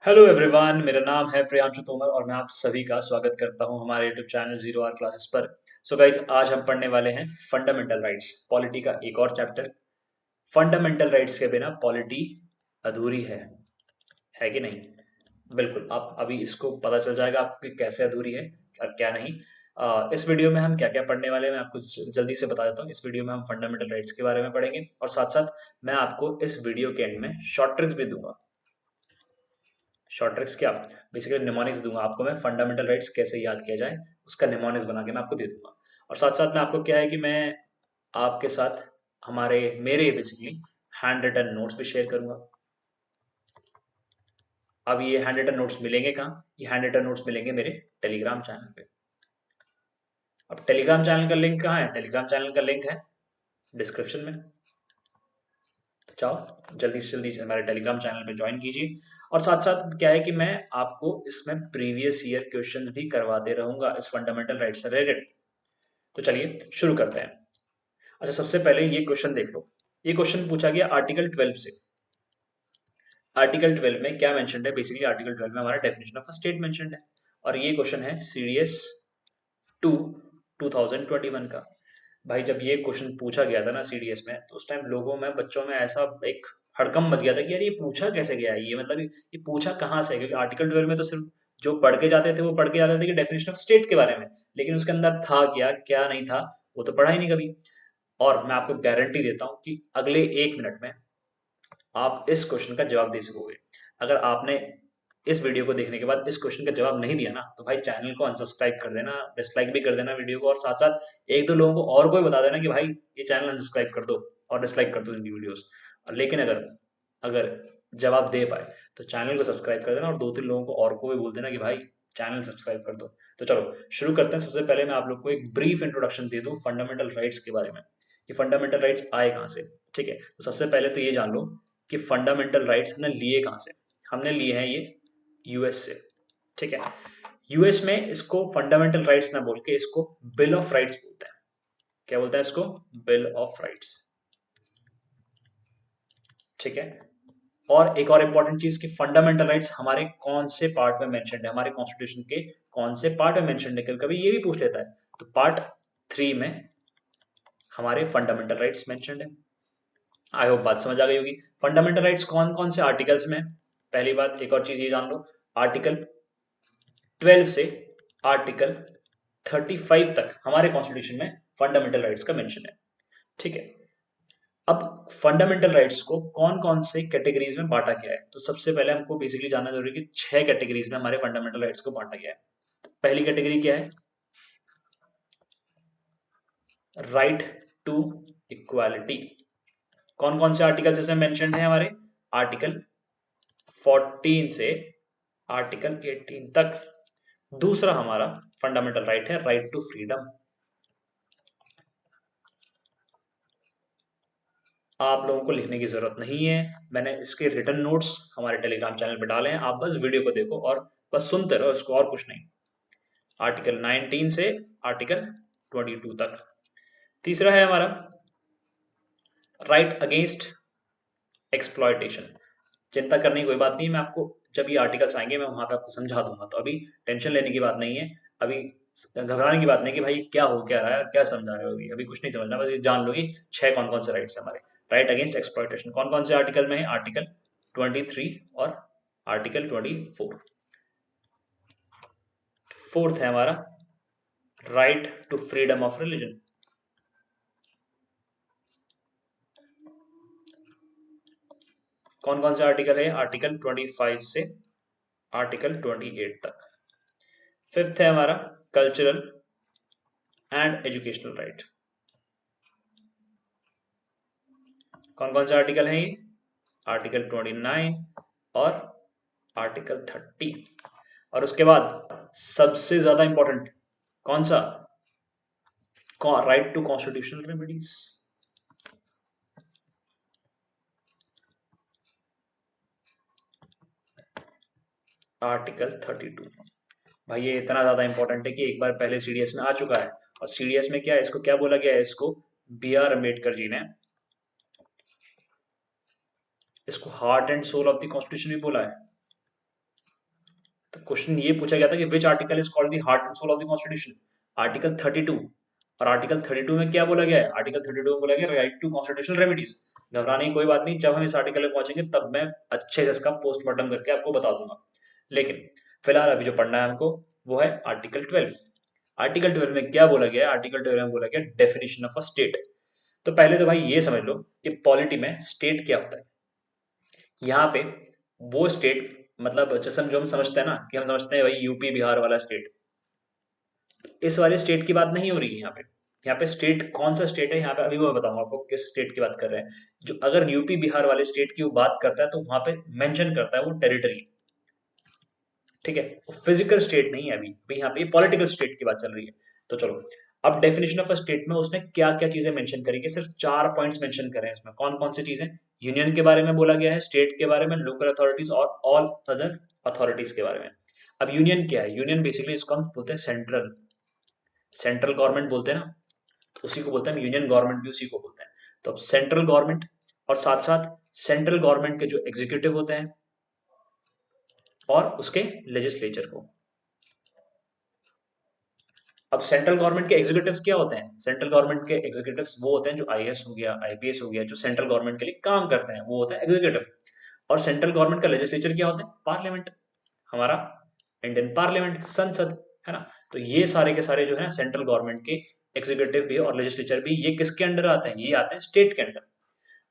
Hello everyone, मेरा नाम है प्रियांशु तोमर और मैं आप सभी का स्वागत करता हूं हमारे YouTube channel zero R classes पर। सो गाइज, आज हम पढ़ने वाले हैं फंडामेंटल राइट्स, पॉलिटी का एक और चैप्टर। फंडामेंटल राइट्स के बिना पॉलिटी अधूरी है कि नहीं? बिल्कुल, आप अभी इसको पता चल जाएगा आपकी कैसे अधूरी है और क्या नहीं। इस वीडियो में हम क्या क्या पढ़ने वाले हैं मैं आपको जल्दी से बता देता हूँ। इस वीडियो में हम फंडामेंटल राइट्स के बारे में पढ़ेंगे और साथ साथ मैं आपको इस वीडियो के एंड में शॉर्ट ट्रिक्स भी दूंगा। शॉर्ट ट्रिक्स क्या? बेसिकली निमोनिक्स दूंगा आपको मैं, फंडामेंटल राइट्स कैसे याद किया जाए उसका निमोनिक्स बना के मैं आपको दे दूंगा। और साथ साथ में आपको क्या है कि मैं आपके साथ हमारे मेरे बेसिकली हैंड रिटन नोट्स भी शेयर करूंगा। अब ये हैंड रिटन नोट्स मिलेंगे कहाँ? ये हैंड रिटन नोट्स मिलेंगे मेरे टेलीग्राम चैनल पे। अब टेलीग्राम चैनल का लिंक कहाँ है? टेलीग्राम चैनल का लिंक है डिस्क्रिप्शन में। तो जाओ जल्दी से जल्दी हमारे टेलीग्राम चैनल पे ज्वाइन कीजिए। और साथ साथ क्या है कि मैं आपको इसमें प्रीवियस ईयर क्वेश्चंस भी करवाते रहूंगा इस फंडामेंटल राइट से रिलेटेड। तो चलिए शुरू करते हैं। अच्छा, सबसे पहले ये क्वेश्चन देख लो। ये क्वेश्चन पूछा गया आर्टिकल 12 से। आर्टिकल 12 में क्या मेंशन्ड है? बेसिकली आर्टिकल 12 में हमारा definition of a state mentioned है और ये क्वेश्चन है सीडीएस 2 2021 का। भाई जब ये क्वेश्चन पूछा गया था ना सीडीएस में, तो उस टाइम लोगों में, बच्चों में ऐसा एक हड़कंप मच गया था कि यार ये पूछा कैसे गया है, ये मतलब ये पूछा कहाँ से है? क्योंकि आर्टिकल 12 में तो सिर्फ जो पढ़ के जाते थे वो पढ़ के जाते थे कि डेफिनेशन ऑफ स्टेट के बारे में, लेकिन उसके अंदर था क्या क्या नहीं था वो तो पढ़ा ही नहीं कभी। और मैं आपको गारंटी देता हूँ कि अगले 1 मिनट में आप इस क्वेश्चन का जवाब दे सकोगे। अगर आपने इस वीडियो को देखने के बाद इस क्वेश्चन का जवाब नहीं दिया ना, तो भाई चैनल को अनसब्सक्राइब कर देना, डिसलाइक भी कर देना वीडियो को, और साथ साथ एक दो लोगों को और को भी बता देना कि भाई ये चैनल अनसब्सक्राइब कर दो और डिसलाइक कर दो इनकी वीडियोस। लेकिन अगर अगर जवाब दे पाए तो चैनल को सब्सक्राइब कर देना और 2-3 लोगों को और को भी बोल देना कि भाई चैनल सब्सक्राइब कर दो। तो चलो शुरू करते हैं। सबसे पहले मैं आप लोग को एक ब्रीफ इंट्रोडक्शन दे दूं फंडामेंटल राइट्स के बारे में कि फंडामेंटल राइट्स आए कहाँ से। ठीक है, तो सबसे पहले तो ये जान लो कि फंडामेंटल राइट्स हमने लिए कहाँ से। हमने लिए हैं ये यूएस से। ठीक है, यूएस में इसको फंडामेंटल राइट्स ना बोल के इसको बिल ऑफ राइट्स बोलते हैं। क्या बोलते हैं इसको? Bill of rights. ठीक है, और एक और इंपॉर्टेंट चीज कि फंडामेंटल राइट्स हमारे कौन से पार्ट में मेंशन्ड है, हमारे कॉन्स्टिट्यूशन के कौन से पार्ट में मेंशन्ड है, कभी ये भी पूछ लेता है। तो पार्ट 3 में हमारे फंडामेंटल राइट्स मेंशन्ड है। आई होप बात समझ आ गई होगी। फंडामेंटल राइट्स कौन कौन से आर्टिकल्स में? पहली बात, एक और चीज ये जान लो, आर्टिकल 12 से आर्टिकल 35 तक हमारे कॉन्स्टिट्यूशन में फंडामेंटल राइट्स का मेंशन है। ठीक है, अब फंडामेंटल राइट्स को कौन कौन से कैटेगरीज में बांटा गया है, तो सबसे पहले हमको बेसिकली जानना जरूरी है कि 6 कैटेगरीज में हमारे फंडामेंटल राइट्स को बांटा गया है। तो पहली कैटेगरी क्या है? Right to equality. कौन कौन से आर्टिकल इसमें मेंशन्ड है हमारे? आर्टिकल 14 से आर्टिकल 18 तक। दूसरा हमारा फंडामेंटल राइट है राइट टू फ्रीडम। आप लोगों को लिखने की जरूरत नहीं है, मैंने इसके रिटर्न नोट्स हमारे टेलीग्राम चैनल पे डाले हैं, आप बस वीडियो को देखो और बस सुनते रहो इसको, और कुछ नहीं। आर्टिकल 19 से आर्टिकल 22 तक। तीसरा है हमारा राइट अगेंस्ट एक्सप्लॉयटेशन। चिंता करने की कोई बात नहीं है, मैं आपको जब ये आर्टिकल्स आएंगे मैं वहां पे आपको समझा दूंगा, तो अभी टेंशन लेने की बात नहीं है। अभी घबराने की बात नहीं कि भाई क्या हो क्या रहा है, क्या समझा रहे हो, अभी अभी कुछ नहीं समझना, बस ये जान लो कि 6 कौन कौन से राइट्स है हमारे। राइट अगेंस्ट एक्सप्लॉयटेशन कौन कौन से आर्टिकल में है? आर्टिकल 23 और आर्टिकल 24। फोर्थ है हमारा right to freedom of religion. कौन कौन से आर्टिकल है? आर्टिकल 25 से आर्टिकल 28 तक। फिफ्थ है हमारा कल्चरल एंड एजुकेशनल राइट। कौन कौन से आर्टिकल है ये? आर्टिकल 29 और आर्टिकल 30। और उसके बाद सबसे ज्यादा इंपॉर्टेंट कौन सा? Right to constitutional remedies. Article 32। भाई ये इतना ज्यादा इंपॉर्टेंट है कि एक बार पहले सीडीएस में आ चुका है, और सीडीएस में क्या है, इसको क्या बोला गया है? इसको बी आर अम्बेडकर जी ने इसको heart and soul of the constitution भी बोला है। क्वेश्चन ये पूछा गया था कि which article is called the heart and soul of the constitution, article 32। और आर्टिकल 32 में क्या बोला गया है, आर्टिकल 32 में बोला गया राइट टू कॉन्स्टिट्यूशनल रेमेडीज। घबराने की कोई बात नहीं, जब हम इस आर्टिकल में पहुंचेंगे तब मैं अच्छे से इसका पोस्टमार्टम करके आपको बता दूंगा। लेकिन फिलहाल अभी जो पढ़ना है हमको वो है आर्टिकल 12। आर्टिकल 12 में क्या बोला गया है, आर्टिकल 12 में बोला गया डेफिनेशन ऑफ अ स्टेट। तो पहले तो भाई ये समझ लो कि पॉलिटी में स्टेट क्या होता है। यहाँ पे वो स्टेट मतलब जैसे जो हम समझते हैं ना कि हम समझते हैं भाई यूपी बिहार वाला स्टेट, इस वाले स्टेट की बात नहीं हो रही है यहाँ पे। यहाँ पे स्टेट कौन सा स्टेट है, यहाँ पे अभी मैं बताऊंगा आपको किस स्टेट की बात कर रहे हैं। जो अगर यूपी बिहार वाले स्टेट की वो बात करता है तो वहां पे मेंशन करता है वो टेरिटरी, ठीक है, फिजिकल स्टेट नहीं है। अभी यहाँ पे पॉलिटिकल स्टेट की बात चल रही है। तो चलो अब डेफिनेशन ऑफ अ स्टेट में उसने क्या क्या चीजें मेंशन करी, कि सिर्फ 4 पॉइंट्स मेंशन करे हैं उसमें। कौन कौन सी चीजें, यूनियन के बारे में बोला गया है, स्टेट के बारे में, लोकल अथॉरिटीज और ऑल अदर अथॉरिटीज के बारे में। अब यूनियन क्या है, यूनियन बेसिकली इसको हम बोलते हैं सेंट्रल, सेंट्रल गवर्नमेंट बोलते हैं ना, तो उसी को बोलते हैं यूनियन गवर्नमेंट भी उसी को बोलते हैं। तो अब सेंट्रल गवर्नमेंट और साथ साथ सेंट्रल गवर्नमेंट के जो एग्जीक्यूटिव होते हैं और उसके लेजिस्लेचर को। अब सेंट्रल गवर्नमेंट के एग्जीक्यूटिव्स क्या होते हैं, सेंट्रल गवर्नमेंट के एग्जीक्यूटिव्स वो होते हैं जो आईएएस हो गया, आईपीएस हो गया, जो सेंट्रल गवर्नमेंट के लिए काम करते हैं, वो होता है एग्जीक्यूटिव। और सेंट्रल गवर्नमेंट का लेजिस्लेचर क्या होता है, पार्लियामेंट, हमारा इंडियन पार्लियामेंट, संसद, है ना। तो ये सारे के सारे जो है ना सेंट्रल गवर्नमेंट के एग्जीक्यूटिव भी और लेजिस्लेचर भी, ये किसके अंडर आते हैं, ये आते हैं स्टेट के अंडर।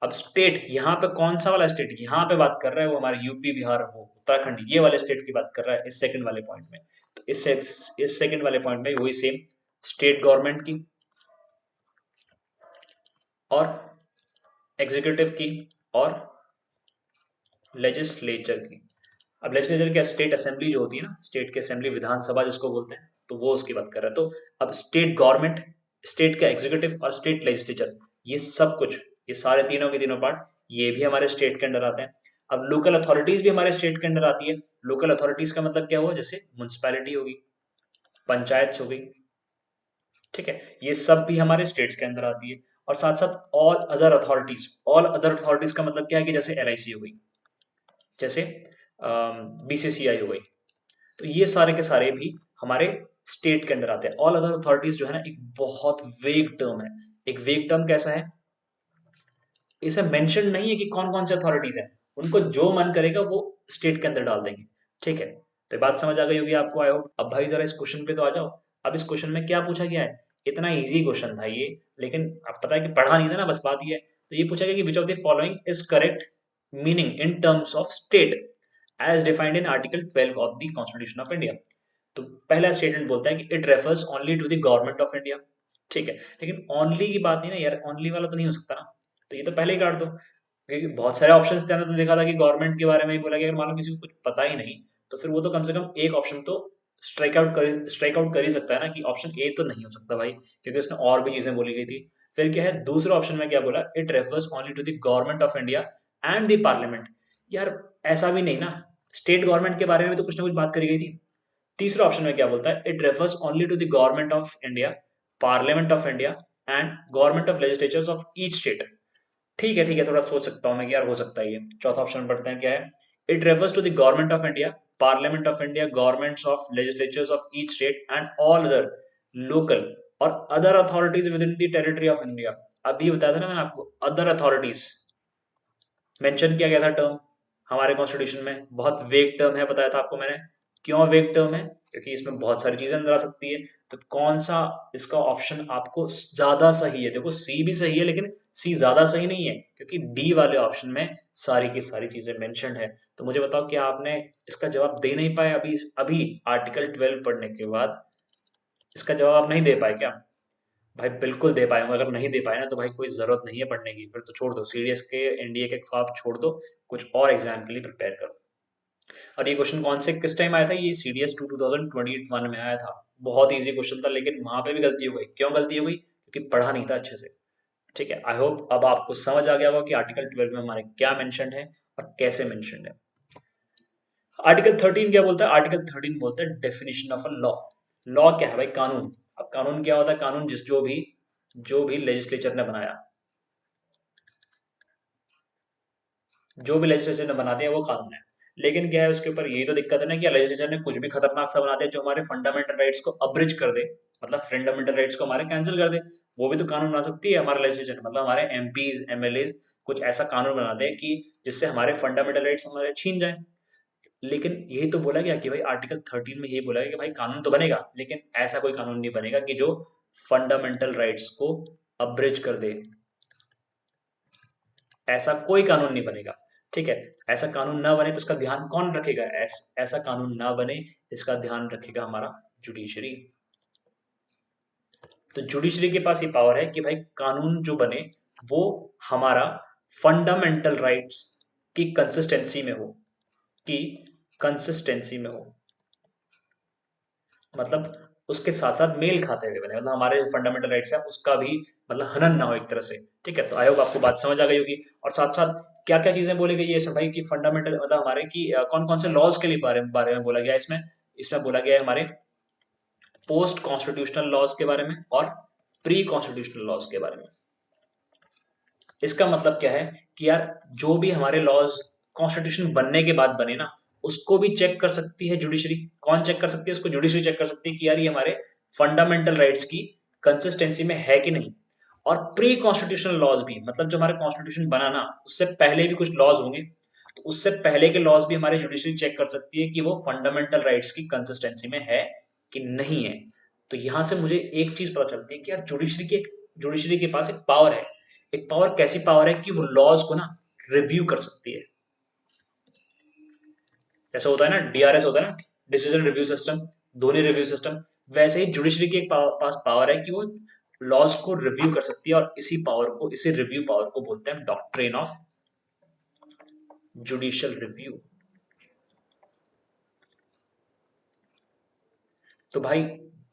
अब स्टेट यहाँ पे कौन सा वाला स्टेट यहाँ पे बात कर रहा है, वो हमारे यूपी बिहार वो उत्तराखंड ये वाले स्टेट की बात कर रहा है इस सेकंड वाले पॉइंट में। तो इस सेकंड वाले पॉइंट में वही सेम स्टेट गवर्नमेंट की और एग्जीक्यूटिव की और लेजिस्लेचर की। अब लेजिस्लेचर क्या, स्टेट असेंबली जो होती है ना, स्टेट की असेंबली, विधानसभा जिसको बोलते हैं, तो वो उसकी बात कर रहा है। तो अब स्टेट गवर्नमेंट, स्टेट का एग्जीक्यूटिव और स्टेट लेजिस्लेचर, ये सब कुछ, ये सारे तीनों के तीनों पार्ट ये भी हमारे स्टेट के अंडर आते हैं। अब लोकल अथॉरिटीज भी हमारे स्टेट के अंडर आती है। लोकल अथॉरिटीज का मतलब क्या हुआ, जैसे म्युनिसिपैलिटी होगी, पंचायत हो गई, ठीक है, ये सब भी हमारे स्टेट्स के अंदर आती है। और साथ साथ all other authorities, all other authorities का मतलब क्या है कि जैसे एलआईसी हो गई, जैसे बीसीसीआई हो गई, तो ये सारे के सारे भी हमारे स्टेट के अंदर आते हैं। ऑल अदर अथॉरिटीज जो है ना एक बहुत वेग टर्म है। एक वेग टर्म कैसा है, इसे मेंशन नहीं है कि कौन कौन से अथॉरिटीज हैं, उनको जो मन करेगा वो स्टेट के अंदर डाल देंगे, ठीक है। तो बात समझ आ गई होगी आपको, आई होप। अब भाई जरा इस क्वेश्चन पे तो आ जाओ। अब इस क्वेश्चन में क्या पूछा गया है, इतना इजी क्वेश्चन था ये, लेकिन अब पता है कि पढ़ा नहीं था ना, बस बात ये है। तो ये पूछा गया कि which of the following is correct meaning in terms of state as defined in article 12 of the constitution of India. तो पहला स्टेटमेंट बोलता है कि it refers only to the government of India, ठीक है। लेकिन ओनली की बात नहीं ना यार, ओनली वाला तो नहीं हो सकता ना, तो ये तो पहले ही काट दो, क्योंकि बहुत सारे ऑप्शंस थे, तो देखा था कि गवर्नमेंट के बारे में ही बोला गया। अगर मान लो किसी को कुछ पता ही नहीं, तो फिर वो तो कम से कम एक ऑप्शन तो स्ट्राइक आउट कर ही सकता है ना, कि ऑप्शन ए तो नहीं हो सकता भाई, क्योंकि उसने और भी चीजें बोली गई थी। फिर क्या है दूसरे ऑप्शन में, क्या बोला, it refers only to the government of India and the parliament. यार ऐसा भी नहीं ना, स्टेट गवर्नमेंट के बारे में तो कुछ ना कुछ बात करी गई थी। तीसरे ऑप्शन में क्या बोलता है, it refers only to the government of India, parliament of India and government of legislatures of each state. ठीक है, थोड़ा सोच सकता हूँ मैं कि यार हो सकता है ये। चौथा ऑप्शन पढ़ते हैं, क्या है, it refers to the government of India, parliament of India, governments of legislatures of each state and all other local or other authorities within the territory of India. अभी बताया था ना मैंने आपको, अदर अथॉरिटीज मेंशन किया गया था term हमारे कॉन्स्टिट्यूशन में, बहुत वेग टर्म है, बताया था आपको मैंने। क्यों वेग टर्म है, क्योंकि इसमें बहुत सारी चीजें अंदर आ सकती है। तो कौन सा इसका ऑप्शन आपको ज्यादा सही है, देखो सी भी सही है, लेकिन सी ज्यादा सही नहीं है, क्योंकि डी वाले ऑप्शन में सारी की सारी चीजें मेंशन्ड है। तो मुझे बताओ क्या आपने इसका जवाब दे नहीं पाए अभी अभी आर्टिकल 12 पढ़ने के बाद, इसका जवाब आप नहीं दे पाए क्या? भाई बिल्कुल दे पाए होंगे, अगर नहीं दे पाए ना तो भाई कोई जरूरत नहीं है पढ़ने की, फिर तो छोड़ दो, सीडीएस के एनडीए के ख्वाब छोड़ दो, कुछ और एग्जाम के लिए प्रिपेयर करो। और ये क्वेश्चन कौन से किस टाइम आया था, ये सीडीएस 2021 में आया था। बहुत इजी क्वेश्चन था, लेकिन वहां पे भी गलती हो गई। क्यों गलती हो गई, क्योंकि पढ़ा नहीं था अच्छे से, ठीक है। आई होप अब आपको समझ आ गया होगा कि आर्टिकल 12 में हमारे क्या मेंशन है और कैसे मेंशन है। आर्टिकल 13 क्या बोलता है, आर्टिकल 13 बोलता है definition of a law. Law क्या है भाई, कानून। अब कानून क्या होता है, कानून जो भी लेजिस्लेचर ने बनाया, जो भी लेजिस्लेचर ने बना दिया वो कानून है। लेकिन क्या है उसके ऊपर यही तो दिक्कत है ना कि लेजिस्लेचर ने कुछ भी खतरनाक सा बना दिया जो हमारे फंडामेंटल राइट्स को अब्रिज कर दे, मतलब फंडामेंटल राइट्स को हमारे कैंसिल कर दे। वो भी तो कानून बना सकती है हमारा लेजिस्लेचर, मतलब हमारे एमपीज एमएलए कुछ ऐसा कानून बना दे कि जिससे हमारे फंडामेंटल राइट्स हमारे छीन जाए। लेकिन यही तो बोला गया कि भाई आर्टिकल 13 में यही बोला गया कि भाई कानून तो बनेगा, लेकिन ऐसा कोई कानून नहीं बनेगा कि जो फंडामेंटल राइट्स को अब्रिज कर दे। ऐसा कोई कानून नहीं बनेगा, ठीक है। ऐसा कानून ना बने तो उसका ध्यान कौन रखेगा? ऐसा कानून ना बने इसका ध्यान रखेगा हमारा जुडिशरी। तो जुडिशरी के पास ये पावर है कि भाई कानून जो बने वो हमारा फंडामेंटल राइट्स की कंसिस्टेंसी में हो, की कंसिस्टेंसी में हो, मतलब उसके साथ साथ मेल खाते हुए बने, मतलब हमारे फंडामेंटल राइट्स है उसका भी मतलब हनन ना हो एक तरह से, ठीक है। तो आई होप आपको बात समझ आ गई होगी। और साथ साथ क्या क्या चीजें बोली गई है इसमें भाई कि फंडामेंटल मतलब हमारे की कौन कौन से लॉज के लिए बारे में बोला गया है इसमें। इसमें बोला गया है हमारे पोस्ट कॉन्स्टिट्यूशनल लॉज के बारे में और प्री कॉन्स्टिट्यूशनल लॉज के बारे में। इसका मतलब क्या है कि यार जो भी हमारे लॉज कॉन्स्टिट्यूशन बनने के बाद बने ना, उसको भी चेक कर सकती है जुडिशरी। कौन चेक कर सकती है? उसको जुडिशरी चेक कर सकती है कि यार ये हमारे फंडामेंटल राइट्स की कंसिस्टेंसी में है कि नहीं। और प्री कॉन्स्टिट्यूशनल लॉज भी, मतलब जो हमारे कॉन्स्टिट्यूशन बना ना उससे पहले भी कुछ लॉज होंगे, तो उससे पहले के लॉज भी हमारी जुडिशरी चेक कर सकती है कि वो फंडामेंटल राइट्स की कंसिस्टेंसी में है कि नहीं है। तो यहां से मुझे एक चीज पता चलती है कि यार जुडिशरी के पास एक पावर है। एक पावर कैसी पावर है कि वो लॉज को ना रिव्यू कर सकती है। जैसा होता है ना डीआरएस होता है ना, decision review system, Dhoni review system, वैसे ही जुडिशरी के पास पावर है कि वो लॉज को रिव्यू कर सकती है। और इसी रिव्यू पावर को बोलते हैं डॉक्ट्रिन ऑफ जुडिशियल रिव्यू। तो भाई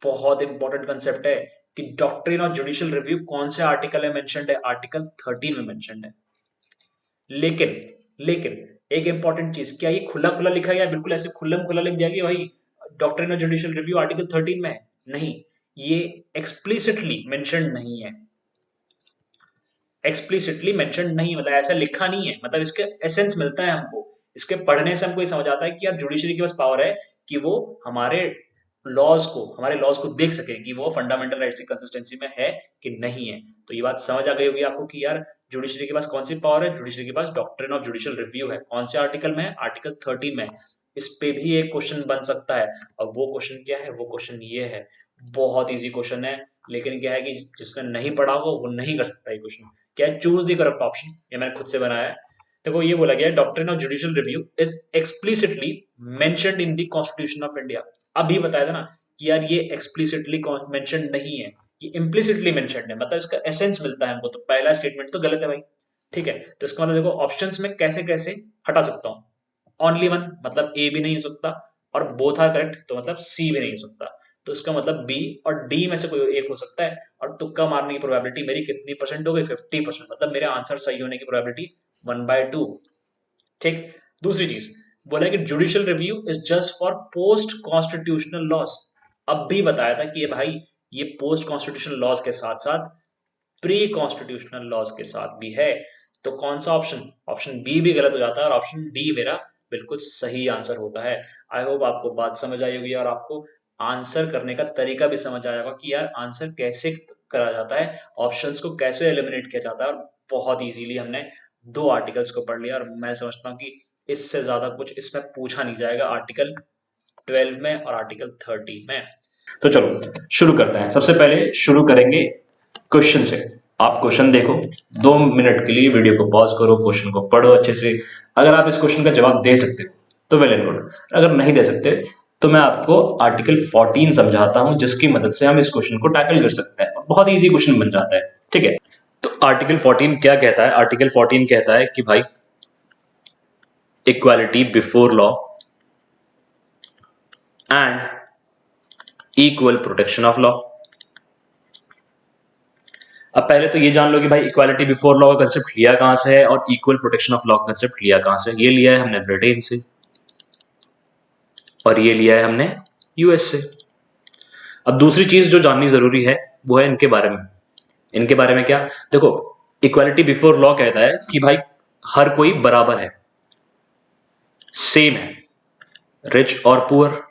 बहुत इंपॉर्टेंट कंसेप्ट है कि डॉक्ट्रिन ऑफ जुडिशियल रिव्यू कौन से आर्टिकल में मेंशन्ड है? आर्टिकल 13 में मेंशन्ड है। लेकिन लेकिन एक इंपॉर्टेंट चीज, क्या ये खुला खुला लिखा गया? बिल्कुल ऐसे खुल्लम खुला लिख दिया कि भाई doctrine of judicial review article 13 में है? नहीं, ये एक्सप्लिसिटली मेंशन्ड नहीं है। एक्सप्लिसिटली मेंशन्ड नहीं, मतलब ऐसा लिखा नहीं है, मतलब इसके एसेंस मिलता है हमको। इसके पढ़ने से हमको ये समझ आता है कि यार जुडिशरी के पास पावर है कि वो हमारे लॉज को देख सके कि वो फंडामेंटल राइट्स की कंसिस्टेंसी में है कि नहीं है। तो ये बात समझ आ गई होगी आपको कि यार जुडिशरी के पास कौन सी पावर है। जुडिशरी के पास डॉक्ट्रिन ऑफ जुडिशियल रिव्यू है। कौन से आर्टिकल में है? आर्टिकल 13 में। इस पे भी एक क्वेश्चन बन सकता है। और वो क्वेश्चन क्या है? वो क्वेश्चन ये है, बहुत इजी क्वेश्चन है, लेकिन क्या है कि जिसने नहीं पढ़ा हो वो नहीं कर सकता ये क्वेश्चन। क्या है? Choose the correct option. ये मैंने खुद से बनाया है। देखो ये बोला गया है doctrine of judicial review is explicitly mentioned in the constitution of India. अभी बताया था ना कि यार ये एक्सप्लिसिटली मेंशन्ड नहीं है, ये इम्प्लिसिटली मेंशन्ड है, मतलब इसका एसेंस मिलता है हमको। तो पहला स्टेटमेंट तो गलत है भाई, ठीक है। तो इसका मतलब देखो ऑप्शंस में कैसे कैसे हटा सकता हूँ। ओनली वन, मतलब ए भी नहीं हो सकता, और बोथ आर करेक्ट तो मतलब सी भी नहीं हो सकता। तो इसका मतलब बी और डी में से कोई एक हो सकता है। और तुक्का मारने की प्रोबेबिलिटी मेरी कितनी परसेंट हो गई? 50%, मतलब मेरे आंसर सही होने की प्रोबेबिलिटी 1/2। ठीक। दूसरी चीज बोला कि judicial review is just for post constitutional laws. अब भी बताया था कि ये भाई ये पोस्ट कॉन्स्टिट्यूशनल लॉज के साथ साथ प्री कॉन्स्टिट्यूशनल लॉज के साथ भी है। तो कौन सा ऑप्शन? ऑप्शन बी भी गलत हो जाता है और ऑप्शन डी मेरा बिल्कुल सही आंसर होता है। आई होप आपको बात समझ आई होगी और आपको आंसर करने का तरीका भी समझ आया होगा कि यार आंसर कैसे करा जाता है, ऑप्शंस को कैसे एलिमिनेट किया जाता है। और बहुत इजीली हमने दो आर्टिकल्स को पढ़ लिया और मैं समझता हूँ कि इससे ज्यादा कुछ इसमें पूछा नहीं जाएगा आर्टिकल 12 में और आर्टिकल 13 में। तो चलो शुरू करते हैं। सबसे पहले शुरू करेंगे क्वेश्चन से। आप क्वेश्चन देखो, 2 मिनट के लिए वीडियो को पॉज करो, क्वेश्चन को पढ़ो अच्छे से। अगर आप इस क्वेश्चन का जवाब दे सकते हो तो वेल एंड गुड, अगर नहीं दे सकते तो मैं आपको आर्टिकल 14 समझाता हूं जिसकी मदद से हम इस क्वेश्चन को टैकल कर सकते हैं। बहुत इजी क्वेश्चन बन जाता है, ठीक है। तो आर्टिकल 14 क्या कहता है? आर्टिकल 14 कहता है कि भाई equality before law and equal protection of law. अब पहले तो ये जान लो कि भाई इक्वालिटी बिफोर लॉ का कंसेप्ट लिया कहां से है और इक्वल प्रोटेक्शन ऑफ लॉ का कंसेप्ट लिया कहां से। ये लिया है हमने ब्रिटेन से और ये लिया है हमने यूएस से। अब दूसरी चीज जो जाननी जरूरी है वो है इनके बारे में। इनके बारे में क्या? देखो इक्वालिटी बिफोर लॉ कहता है कि भाई हर कोई बराबर है, सेम है, रिच और पुअर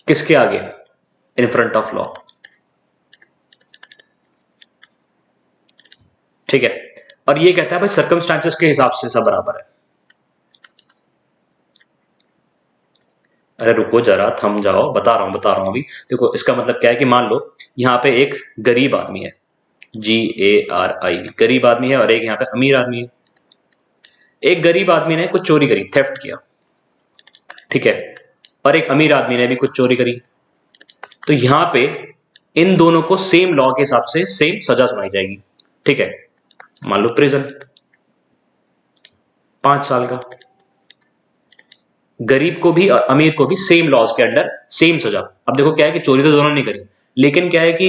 किसके आगे, इन फ्रंट ऑफ लॉ। ठीक है, और ये कहता है भाई सर्कमस्टांसेस के हिसाब से सब बराबर है। अरे रुको जरा, थम जाओ, बता रहा हूं अभी। देखो इसका मतलब क्या है कि मान लो यहाँ पे एक गरीब आदमी है, GARI, गरीब आदमी है, और एक यहाँ पे अमीर आदमी है। एक गरीब आदमी ने कुछ चोरी करी, थेफ्ट किया, ठीक है, और एक अमीर आदमी ने भी कुछ चोरी करी। तो यहाँ पे इन दोनों को सेम लॉ के हिसाब से सेम सजा सुनाई जाएगी। ठीक है, मान लो प्रिजन 5 साल का, गरीब को भी और अमीर को भी सेम लॉज के अंडर सेम सजा। अब देखो क्या है कि चोरी तो दोनों ने करी, लेकिन क्या है कि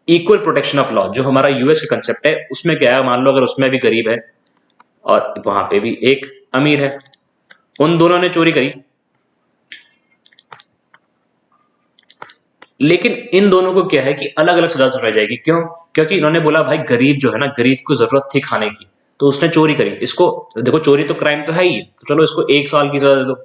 इक्वल प्रोटेक्शन ऑफ लॉ जो हमारा यूएस का कंसेप्ट है उसमें क्या है, मान लो अगर उसमें भी गरीब है और वहां पे भी एक अमीर है, उन दोनों ने चोरी करी, लेकिन इन दोनों को क्या है कि अलग अलग सजा सुनाई जाएगी। क्यों? क्योंकि इन्होंने बोला भाई गरीब जो है ना, गरीब को जरूरत थी खाने की, तो उसने चोरी करी, इसको देखो चोरी तो क्राइम तो है ही, तो चलो इसको 1 साल की सजा दे दो।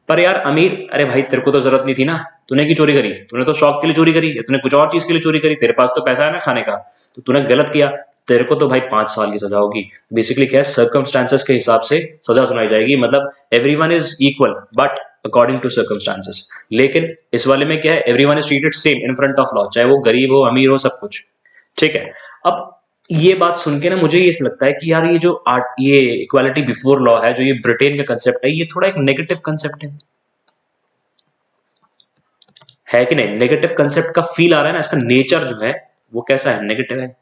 पर यार अमीर, अरे भाई तेरे को तो जरूरत नहीं थी ना, तूने की चोरी करी, तूने तो शौक के लिए चोरी करी, या तूने कुछ और चीज के लिए चोरी करी, तेरे पास तो पैसा है ना खाने का, तो तूने गलत किया, तेरे को तो भाई 5 साल की सजा होगी। बेसिकली क्या है, सर्कमस्टांसेस के हिसाब से सजा सुनाई जाएगी, मतलब everyone is equal but according to circumstances. लेकिन इस वाले में क्या है, everyone is treated same in front of law, चाहे वो गरीब हो अमीर हो सब कुछ। ठीक है, अब ये बात सुन के ना मुझे ये लगता है कि यार ये जो ये इक्वालिटी बिफोर लॉ है, जो ये ब्रिटेन का कंसेप्ट है, ये थोड़ा एक नेगेटिव कंसेप्ट है कि नहीं? नेगेटिव कंसेप्ट का फील आ रहा है ना, इसका नेचर जो है वो कैसा है, नेगेटिव है।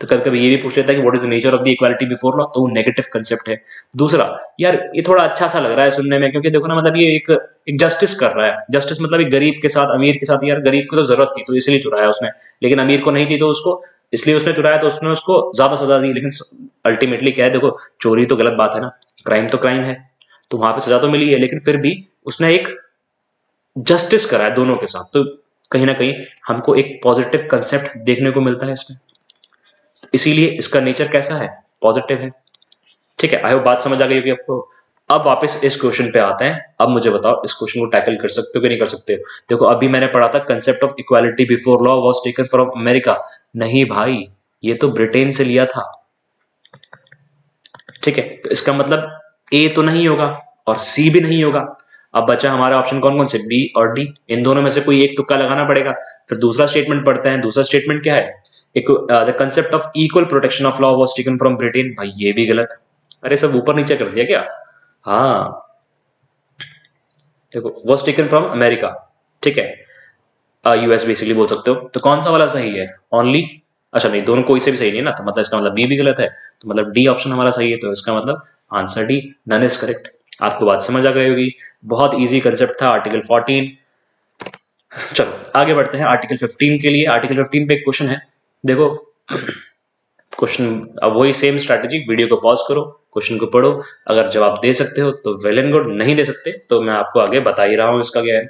तो कभी कभी ये भी पूछ लेता है कि what is the nature of the equality before law, तो वो नेगेटिव कंसेप्ट है। दूसरा, यार ये थोड़ा अच्छा सा लग रहा है सुनने में, क्योंकि देखो ना, मतलब ये एक जस्टिस कर रहा है। जस्टिस मतलब एक गरीब के साथ अमीर के साथ, यार गरीब को तो जरूरत थी तो इसलिए चुराया उसने, लेकिन अमीर को नहीं थी तो उसको इसलिए उसने चुराया, तो उसने उसको ज्यादा सजा दी। लेकिन अल्टीमेटली क्या है, देखो चोरी तो गलत बात है ना, क्राइम तो क्राइम है, तो वहां पे सजा तो मिली है, लेकिन फिर भी उसने एक जस्टिस करा है दोनों के साथ, तो कहीं ना कहीं हमको एक पॉजिटिव कंसेप्ट देखने को मिलता है इसमें, इसीलिए इसका नेचर कैसा है, पॉजिटिव है। ठीक है, आई होप बात समझ आ गई होगी आपको। अब वापस इस क्वेश्चन पे आते हैं। अब मुझे बताओ इस क्वेश्चन को टैकल कर सकते हो कि नहीं कर सकते हो। देखो अभी मैंने पढ़ा था concept of equality before law was taken from America. नहीं भाई, ये तो ब्रिटेन से लिया था। ठीक है, तो इसका मतलब ए तो नहीं होगा और सी भी नहीं होगा। अब बचा हमारा ऑप्शन कौन कौन से, बी और डी, इन दोनों में से कोई एक तुक्का लगाना पड़ेगा। फिर दूसरा स्टेटमेंट पढ़ते हैं। दूसरा स्टेटमेंट क्या है, the concept of equal protection of law was taken from Britain. भाई ये भी गलत। अरे सब ऊपर नीचे कर दिया क्या? हाँ देखो, वाज टेकन फ्रॉम अमेरिका। ठीक है, यूएस बेसिकली बोल सकते हो। तो कौन सा वाला सही है, ओनली, अच्छा नहीं, दोनों कोई से भी सही नहीं है ना, तो मतलब इसका मतलब बी भी गलत है, तो मतलब डी ऑप्शन हमारा सही है। तो इसका मतलब answer D, none is correct. आपको बात समझ आ गई होगी, बहुत इजी कंसेप्ट था आर्टिकल 14। चलो आगे बढ़ते हैं आर्टिकल 15 के लिए। आर्टिकल 15 पे एक क्वेश्चन है, देखो क्वेश्चन, अब वही सेम स्ट्रैटेजी, वीडियो को पॉज करो, क्वेश्चन को पढ़ो, अगर जवाब दे सकते हो तो वेल एंड गुड, नहीं दे सकते तो मैं आपको आगे बता ही रहा हूँ इसका क्या है।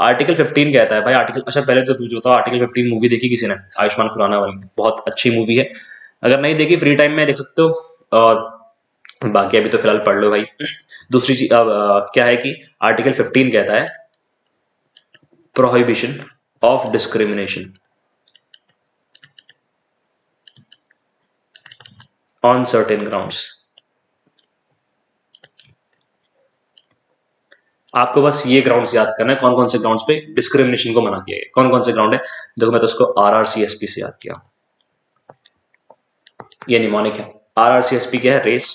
आर्टिकल 15 कहता है भाई, आर्टिकल, अच्छा पहले तो पूछ बताओ, आर्टिकल 15 मूवी देखी किसी ने? आयुष्मान खुराना वाली, बहुत अच्छी मूवी है, अगर नहीं देखी फ्री टाइम में देख सकते हो, और बाकी अभी तो फिलहाल पढ़ लो भाई। दूसरी चीज अब क्या है कि आर्टिकल 15 कहता है prohibition of discrimination on certain grounds. आपको बस ये ग्राउंड्स याद करना है, कौन कौन से ग्राउंड्स पे डिस्क्रिमिनेशन को मना किया गया, कौन कौन से ग्राउंड है। देखो मैं तो उसको RRCSP से याद किया, ये निमोनिक है। RRCSP क्या है, रेस,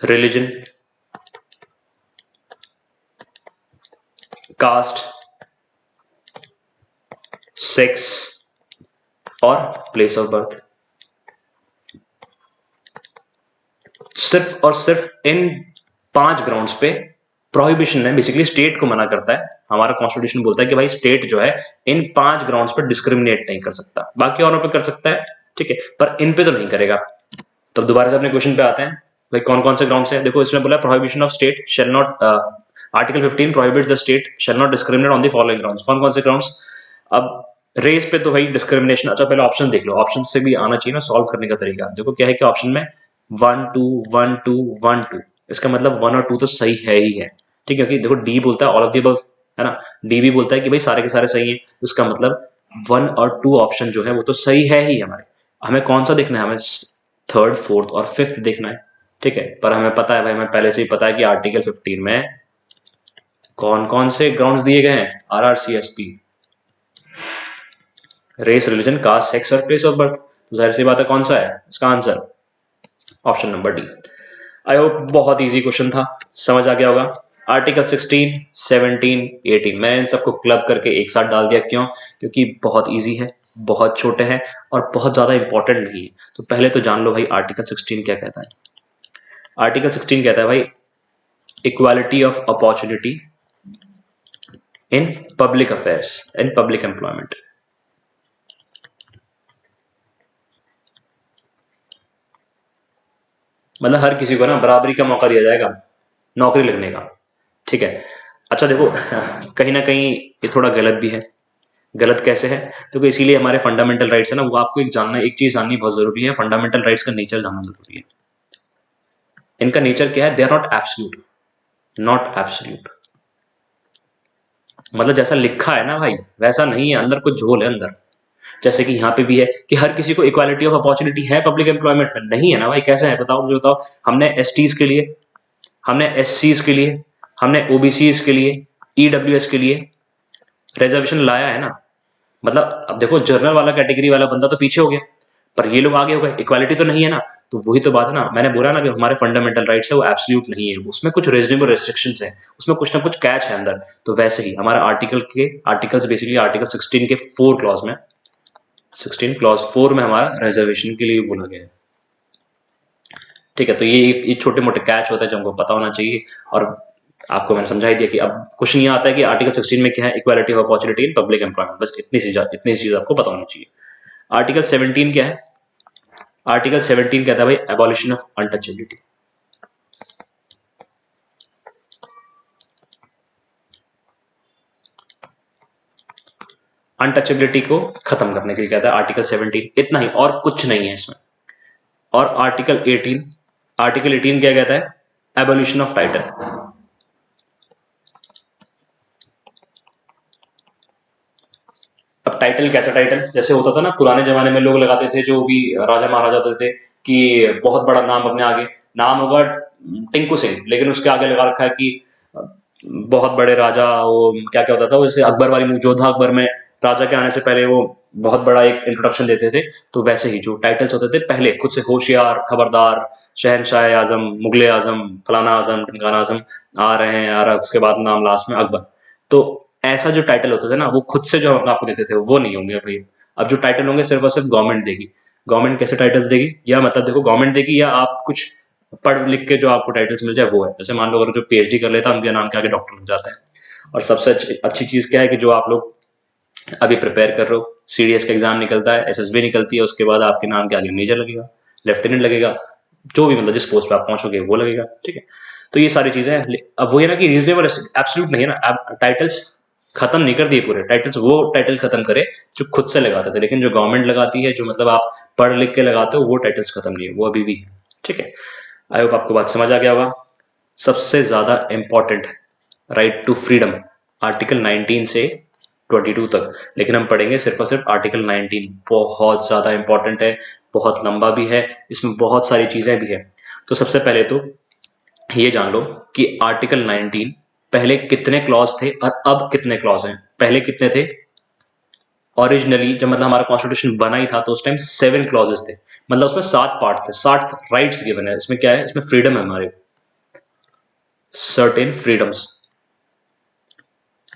रिलीजन, कास्ट, सेक्स और प्लेस ऑफ बर्थ। सिर्फ और सिर्फ इन 5 ग्राउंड्स पे प्रोहिबिशन है, बेसिकली स्टेट को मना करता है। हमारा कॉन्स्टिट्यूशन बोलता है कि भाई स्टेट जो है इन 5 ग्राउंड्स पर डिस्क्रिमिनेट नहीं कर सकता, बाकी औरों पे कर सकता है, ठीक है, पर इन पे तो नहीं करेगा। तो दोबारा से अपने क्वेश्चन पे आते हैं, भाई कौन कौन से ग्राउंड्स हैं। देखो इसमें बोला prohibition of state shall not, article 15 prohibits the state shall not discriminate on the following grounds. कौन कौन से ग्राउंड्स? अब रेस पे तो भाई डिस्क्रिमिनेशन, अच्छा पहले ऑप्शन देख लो, ऑप्शन से भी आना चाहिए ना सॉल्व करने का तरीका। देखो क्या है कि ऑप्शन में 1 2 1 2 1 2, इसका मतलब 1 और 2 तो सही है ही है, ठीक है, क्योंकि देखो डी बोलता है ऑल ऑफ द अबव, है ना, डी भी बोलता है कि भाई सारे के सारे सही हैं, उसका मतलब 1 और 2 ऑप्शन जो है वो तो सही है ही हमारे। हमें कौन सा देखना है, हमें थर्ड फोर्थ और फिफ्थ देखना है, ठीक है, पर हमें पता है भाई, हमें पहले से ही पता है कि आर्टिकल 15 में कौन कौन से ग्राउंड्स दिए गए हैं, RRCSP, race, religion, caste, sex और प्लेस ऑफ बर्थ, तो जाहिर सी बात है कौन सा है इसका आंसर, option number D. I hope बहुत इजी क्वेश्चन था, समझ आ गया होगा। आर्टिकल 16, 17, 18 मैंने इन सबको क्लब करके एक साथ डाल दिया, क्यों, क्योंकि बहुत इजी है, बहुत छोटे हैं और बहुत ज्यादा इंपॉर्टेंट नहीं है। तो पहले तो जान लो भाई आर्टिकल 16 क्या कहता है। आर्टिकल 16 कहता है भाई equality of opportunity in public affairs, in public employment. मतलब हर किसी को ना बराबरी का मौका दिया जाएगा नौकरी लगने का, ठीक है। अच्छा देखो कहीं ना कहीं ये थोड़ा गलत भी है। गलत कैसे है, तो इसीलिए हमारे फंडामेंटल राइट्स है ना, वो आपको एक चीज जाननी बहुत जरूरी है, फंडामेंटल राइट्स का नेचर जानना जरूरी है। इनका नेचर क्या है, they are not absolute, not absolute, मतलब जैसा लिखा है ना भाई वैसा नहीं है, अंदर कुछ झोल है अंदर। जैसे कि यहाँ पे भी है कि हर किसी को इक्वालिटी ऑफ अपॉर्चुनिटी है पब्लिक एम्प्लॉयमेंट में, नहीं है ना भाई, कैसे है बताओ मुझे, बताओ। हमने एसटीज के लिए, हमने एससीज के लिए, हमने ओबीसीज के लिए, ईडब्ल्यूएस के लिए रिजर्वेशन लाया है ना। मतलब अब देखो जनरल वाला कैटेगरी वाला बंदा तो पीछे हो गया, पर ये लोग आगे हो गए, इक्वालिटी तो नहीं है ना। तो वही तो बात है ना, मैंने बोला ना कि हमारे फंडामेंटल राइट्स है वो एब्सोल्यूट नहीं है, उसमें कुछ रीजनेबल रेस्ट्रिक्शंस है, उसमें कुछ ना कुछ कैच है अंदर। तो वैसे ही हमारा आर्टिकल्स बेसिकली आर्टिकल 16 के 4 क्लॉज में, 16 क्लॉज 4 में हमारा रिजर्वेशन के लिए बोला गया है, ठीक है। तो ये छोटे मोटे कैच होता है जो हमको पता होना चाहिए। और आपको मैंने समझा ही दिया कि अब क्वेश्चन ये आता है कि आर्टिकल 16 में क्या है, equality of opportunity in public employment, बस इतनी चीज आपको पता होनी चाहिए। आर्टिकल 17 क्या है, आर्टिकल 17 कहता है भाई एबॉलिशन ऑफ अनटचेबिलिटी। अनटचेबिलिटी को खत्म करने के लिए कहता है आर्टिकल 17, इतना ही और कुछ नहीं है इसमें। और आर्टिकल 18, आर्टिकल 18 क्या कहता है, एबॉलिशन ऑफ टाइटल। अब टाइटल कैसा टाइटल, जैसे होता था ना पुराने जमाने में लोग लगाते थे, जो भी राजा महाराजा होते थे, कि बहुत बड़ा नाम अपने आगे, नाम होगा टिंकू सिंह, लेकिन उसके आगे लगा रखा है कि बहुत बड़े राजा, वो क्या क्या होता था, जैसे अकबर वाली मूवी जोधा अकबर में राजा के आने से पहले वो बहुत बड़ा एक इंट्रोडक्शन देते थे। तो वैसे ही जो टाइटल्स होते थे पहले खुद से, होशियार, खबरदार, शहनशाह आजम, मुगले आजम, फलाना आजम, ढिमकाना आजम, आ रहे हैं आ रहा, उसके बाद नाम लास्ट में अकबर। तो ऐसा जो टाइटल होते थे ना वो खुद से जो आपको देते थे वो नहीं होंगे भाई। अब जो टाइटल होंगे सिर्फ और सिर्फ गवर्नमेंट देगी। गवर्नमेंट कैसे टाइटल्स देगी, या मतलब देखो गवर्नमेंट देगी, या आप कुछ पढ़ लिख के जो आपको टाइटल्स मिल जाए वो है। जैसे मान लो अगर जो पीएचडी कर लेता है उनके नाम के आगे डॉक्टर लग जाता है। और सबसे अच्छी चीज क्या है कि जो आप लोग अभी प्रिपेयर कर रहे हो, सीडीएस का एग्जाम निकलता है, एसएसबी निकलती है, उसके बाद आपके नाम के आगे मेजर लगेगा, लेफ्टिनेंट लगेगा, जो भी मतलब जिस पोस्ट पे आप पहुंचोगे वो लगेगा, ठीक है। तो ये सारी चीजें हैं। अब वो है ना कि रीजनेबल एब्सोल्यूट नहीं है ना, अब टाइटल्स खत्म नहीं कर दिए पूरे टाइटल्स, वो टाइटल खत्म करे जो खुद से लगाते थे, लेकिन जो गवर्नमेंट लगाती है, जो मतलब आप पढ़ लिख के लगाते हो, वो टाइटल्स खत्म नहीं है, वो अभी भी है, ठीक है। आई होप आपको बात समझ आ गया होगा। सबसे ज्यादा important right to freedom, article 19 से 22 तक, लेकिन हम पढ़ेंगे सिर्फ और सिर्फ आर्टिकल 19। बहुत ज्यादा इंपॉर्टेंट है, बहुत लंबा भी है, इसमें बहुत सारी चीजें भी है। तो सबसे पहले तो ये जान लो कि आर्टिकल 19 पहले कितने क्लॉज थे और अब कितने क्लॉज हैं। पहले कितने थे, ओरिजिनली जब मतलब हमारा कॉन्स्टिट्यूशन बना ही था तो उस टाइम 7 क्लॉजेस थे, मतलब उसमें 7 पार्ट थे, 7 राइट्स गिवन है। इसमें क्या है, इसमें फ्रीडम है हमारे, सर्टेन फ्रीडम्स।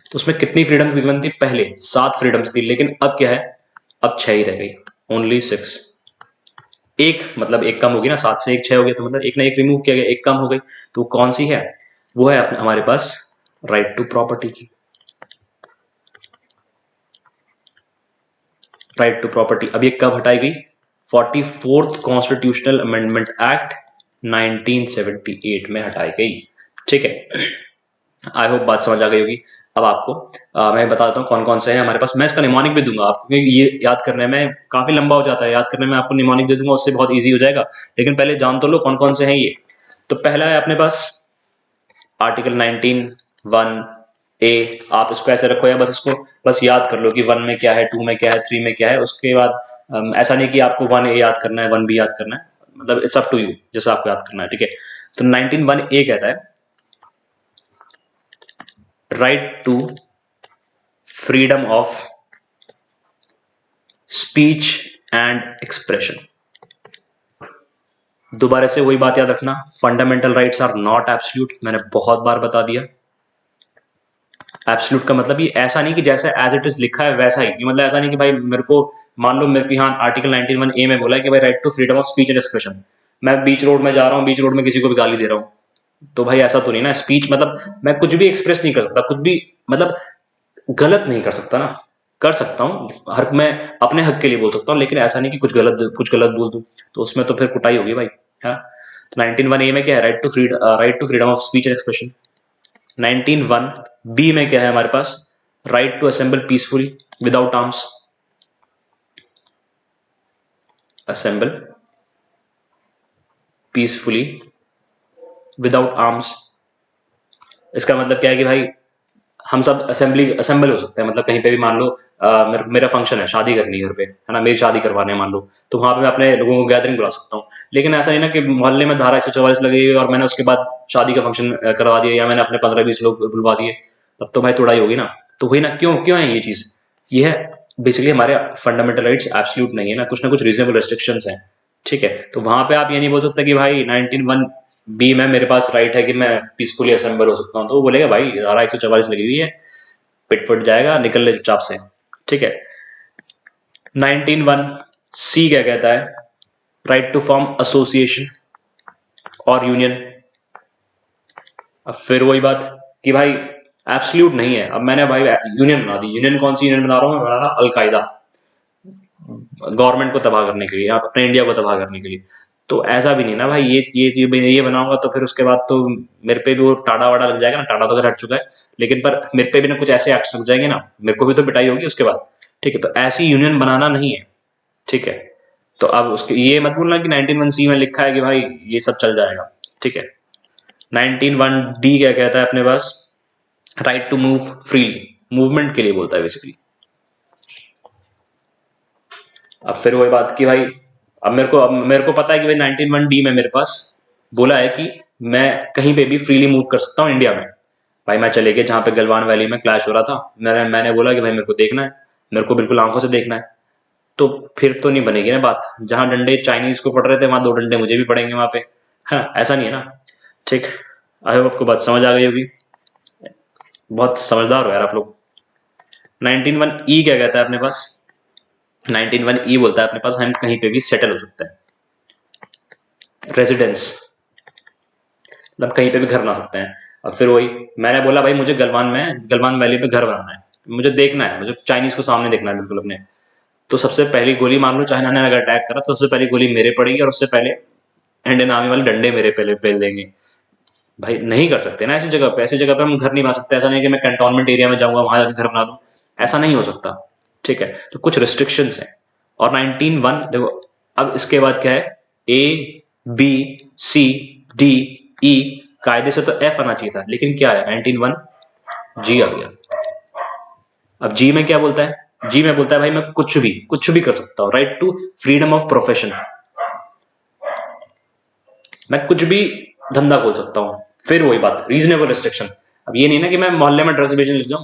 तो उसमें कितनी फ्रीडम्स गिवन थी, पहले 7 फ्रीडम्स थी, लेकिन अब क्या है, अब 6 ही रह गई, ओनली 6। एक मतलब एक कम होगी ना, 7 से एक 6 हो गया, तो मतलब एक ना एक रिमूव किया गया, एक कम हो गई। तो कौन सी है, वो है हमारे पास राइट टू प्रॉपर्टी की, राइट टू प्रॉपर्टी। अब ये कब हटाई गई, 44th कॉन्स्टिट्यूशनल अमेंडमेंट एक्ट 1978 में हटाई गई, ठीक है। आई होप बात समझ आ गई होगी। अब आपको मैं बता देता हूँ कौन कौन से हैं हमारे पास। मैं इसका निमोनिक भी दूंगा आपको, क्योंकि ये याद करने में काफी लंबा हो जाता है, याद करने में आपको निमोनिक दे दूंगा, उससे बहुत ईजी हो जाएगा। लेकिन पहले जान तो लो कौन कौन से हैं ये। तो पहला है अपने पास आर्टिकल 19(1)(a), आप इसको ऐसे रखो या बस इसको बस याद कर लो कि 1 में क्या है, 2 में क्या है, 3 में क्या है। उसके बाद ऐसा नहीं कि आपको 1A याद करना है, 1B याद करना है, मतलब इट्स अप टू यू जैसा आपको याद करना है, ठीक है। तो 19(1)(a) कहता है right to freedom of speech and expression. दोबारा से वही बात याद रखना, fundamental rights are not absolute, मैंने बहुत बार बता दिया। एब्सोल्यूट का मतलब ये ऐसा नहीं कि जैसे एज इट इज लिखा है वैसा ही, मतलब ऐसा नहीं कि भाई मेरे को मान लो मेरे को हाँ आर्टिकल 19(1)(a) में बोला है कि भाई right to freedom of speech and expression, मैं बीच रोड में जा रहा हूँ, बीच रोड में किसी को भी गाली दे रहा हूँ, तो भाई ऐसा तो नहीं ना। स्पीच मतलब मैं कुछ भी एक्सप्रेस नहीं कर सकता, कुछ भी मतलब गलत नहीं कर सकता ना, कर सकता हूँ हर, मैं अपने हक के लिए बोल सकता हूँ, लेकिन ऐसा नहीं कि कुछ गलत बोल दूं, तो उसमें तो फिर कुटाई होगी भाई, है। तो 19(1)(a) में क्या है, right to freedom of speech and expression. 19(1)(b) में क्या है हमारे पास, right to assemble peacefully without arms, assemble peacefully without arms. इसका मतलब क्या है कि भाई हम सब असेंबल हो सकते हैं, मतलब कहीं पे भी मान लो मेरा फंक्शन है, शादी करनी है घर पे, है ना, मेरी शादी करवाने मान लो, तो वहां पे मैं अपने लोगों को गैदरिंग बुला सकता हूँ। लेकिन ऐसा नहीं ना कि मोहल्ले में धारा 144 लगी हुई और मैंने उसके बाद शादी का फंक्शन करवा दिया, या मैंने अपने 15-20 लोग बुलवा दिए, तब तो भाई तोड़ाई होगी ना। तो वही ना, क्यों क्यों है ये चीज, ये है बेसिकली हमारे फंडामेंटल राइट्स एब्सोल्यूट नहीं है ना, कुछ ना कुछ रीजनेबल रेस्ट्रिक्शंस हैं, ठीक है। तो वहां पे आप ये नहीं बोल सकते कि भाई 19(1)(b) में मेरे पास राइट है कि मैं पीसफुली असेंबल हो सकता हूँ, तो वो बोलेगा भाई धारा 144 लगी हुई है, पिट फट जाएगा, निकल ले चुपचाप से, ठीक है। 19(1)(c) क्या कहता है, राइट टू फॉर्म एसोसिएशन और यूनियन। अब फिर वही बात कि भाई एब्सोल्यूट नहीं है। अब मैंने भाई यूनियन बना दी, यूनियन कौन सी यूनियन बना रहा हूँ मैं, बना रहा अलकायदा, गवर्नमेंट को तबाह करने के लिए, अपने इंडिया को तबाह करने के लिए। तो ऐसा भी नहीं ना भाई, ये बनाऊंगा तो फिर उसके बाद तो मेरे पे भी वो टाड़ा वाड़ा लग जाएगा ना, टाड़ा तो अगर हट चुका है, लेकिन पर मेरे पे भी ना कुछ ऐसे एक्ट लग जाएंगे ना, मेरे को भी तो पिटाई होगी उसके बाद, ठीक है। तो ऐसी यूनियन बनाना नहीं है, ठीक है। तो अब उसके ये मत बोलना कि 19(1)(c) में लिखा है कि भाई ये सब चल जाएगा, ठीक है। 19(1)(d) क्या कहता है अपने पास, right to move freely, movement के लिए बोलता है बेसिकली। अब फिर वही बात कि भाई अब मेरे को पता है कि भाई 19(1)(d) में मेरे पास बोला है कि मैं कहीं पे भी फ्रीली मूव कर सकता हूँ इंडिया में। भाई मैं चले गया जहां पे गलवान वैली में क्लैश हो रहा था, मैंने बोला कि भाई मेरे को देखना है, मेरे को बिल्कुल आंखों से देखना है, तो फिर तो नहीं बनेगी ना बात। जहां डंडे चाइनीज को पड़ रहे थे वहां 2 डंडे मुझे भी पड़ेंगे वहां पे, है ना, ऐसा नहीं है ना, ठीक। आई होप आपको बात समझ आ गई होगी, बहुत समझदार हो यार आप लोग। 19(1)(e) क्या कहता है अपने पास, 19(1)(e) बोलता है अपने पास हम कहीं पे भी सेटल हो सकते हैं, रेजिडेंस, मतलब कहीं पे भी घर बना सकते हैं। अब फिर वही मैंने बोला भाई मुझे गलवान वैली पे घर बनाना है, मुझे देखना है, मुझे चाइनीज को सामने देखना है बिल्कुल अपने। तो सबसे पहली गोली मान लो चाइना ने अगर अटैक करा तो सबसे पहली गोली मेरे पड़ेगी, और उससे पहले इंडियन आर्मी वाले डंडे मेरे पहले पेल देंगे। भाई नहीं कर सकते ना ऐसी जगह पे, ऐसी जगह पे हम घर नहीं बना सकते। ऐसा नहीं कि मैं कंटोनमेंट एरिया में जाऊंगा वहां जाकर घर बना दूं, ऐसा नहीं हो सकता, ठीक है। तो कुछ रिस्ट्रिक्शंस हैं। और 19(1) देखो, अब इसके बाद क्या है, A B C D E, कायदे से तो F आना चाहिए था, लेकिन क्या है 19(1)G आ गया। अब जी में क्या बोलता है, जी में बोलता है भाई मैं कुछ भी कर सकता हूं, right to freedom of profession, मैं कुछ भी धंधा खोल सकता हूँ। फिर वही बात, रीजनेबल रिस्ट्रिक्शन। अब ये नहीं ना कि मैं मोहल्ले में ड्रग्स बेचने लग जाऊं,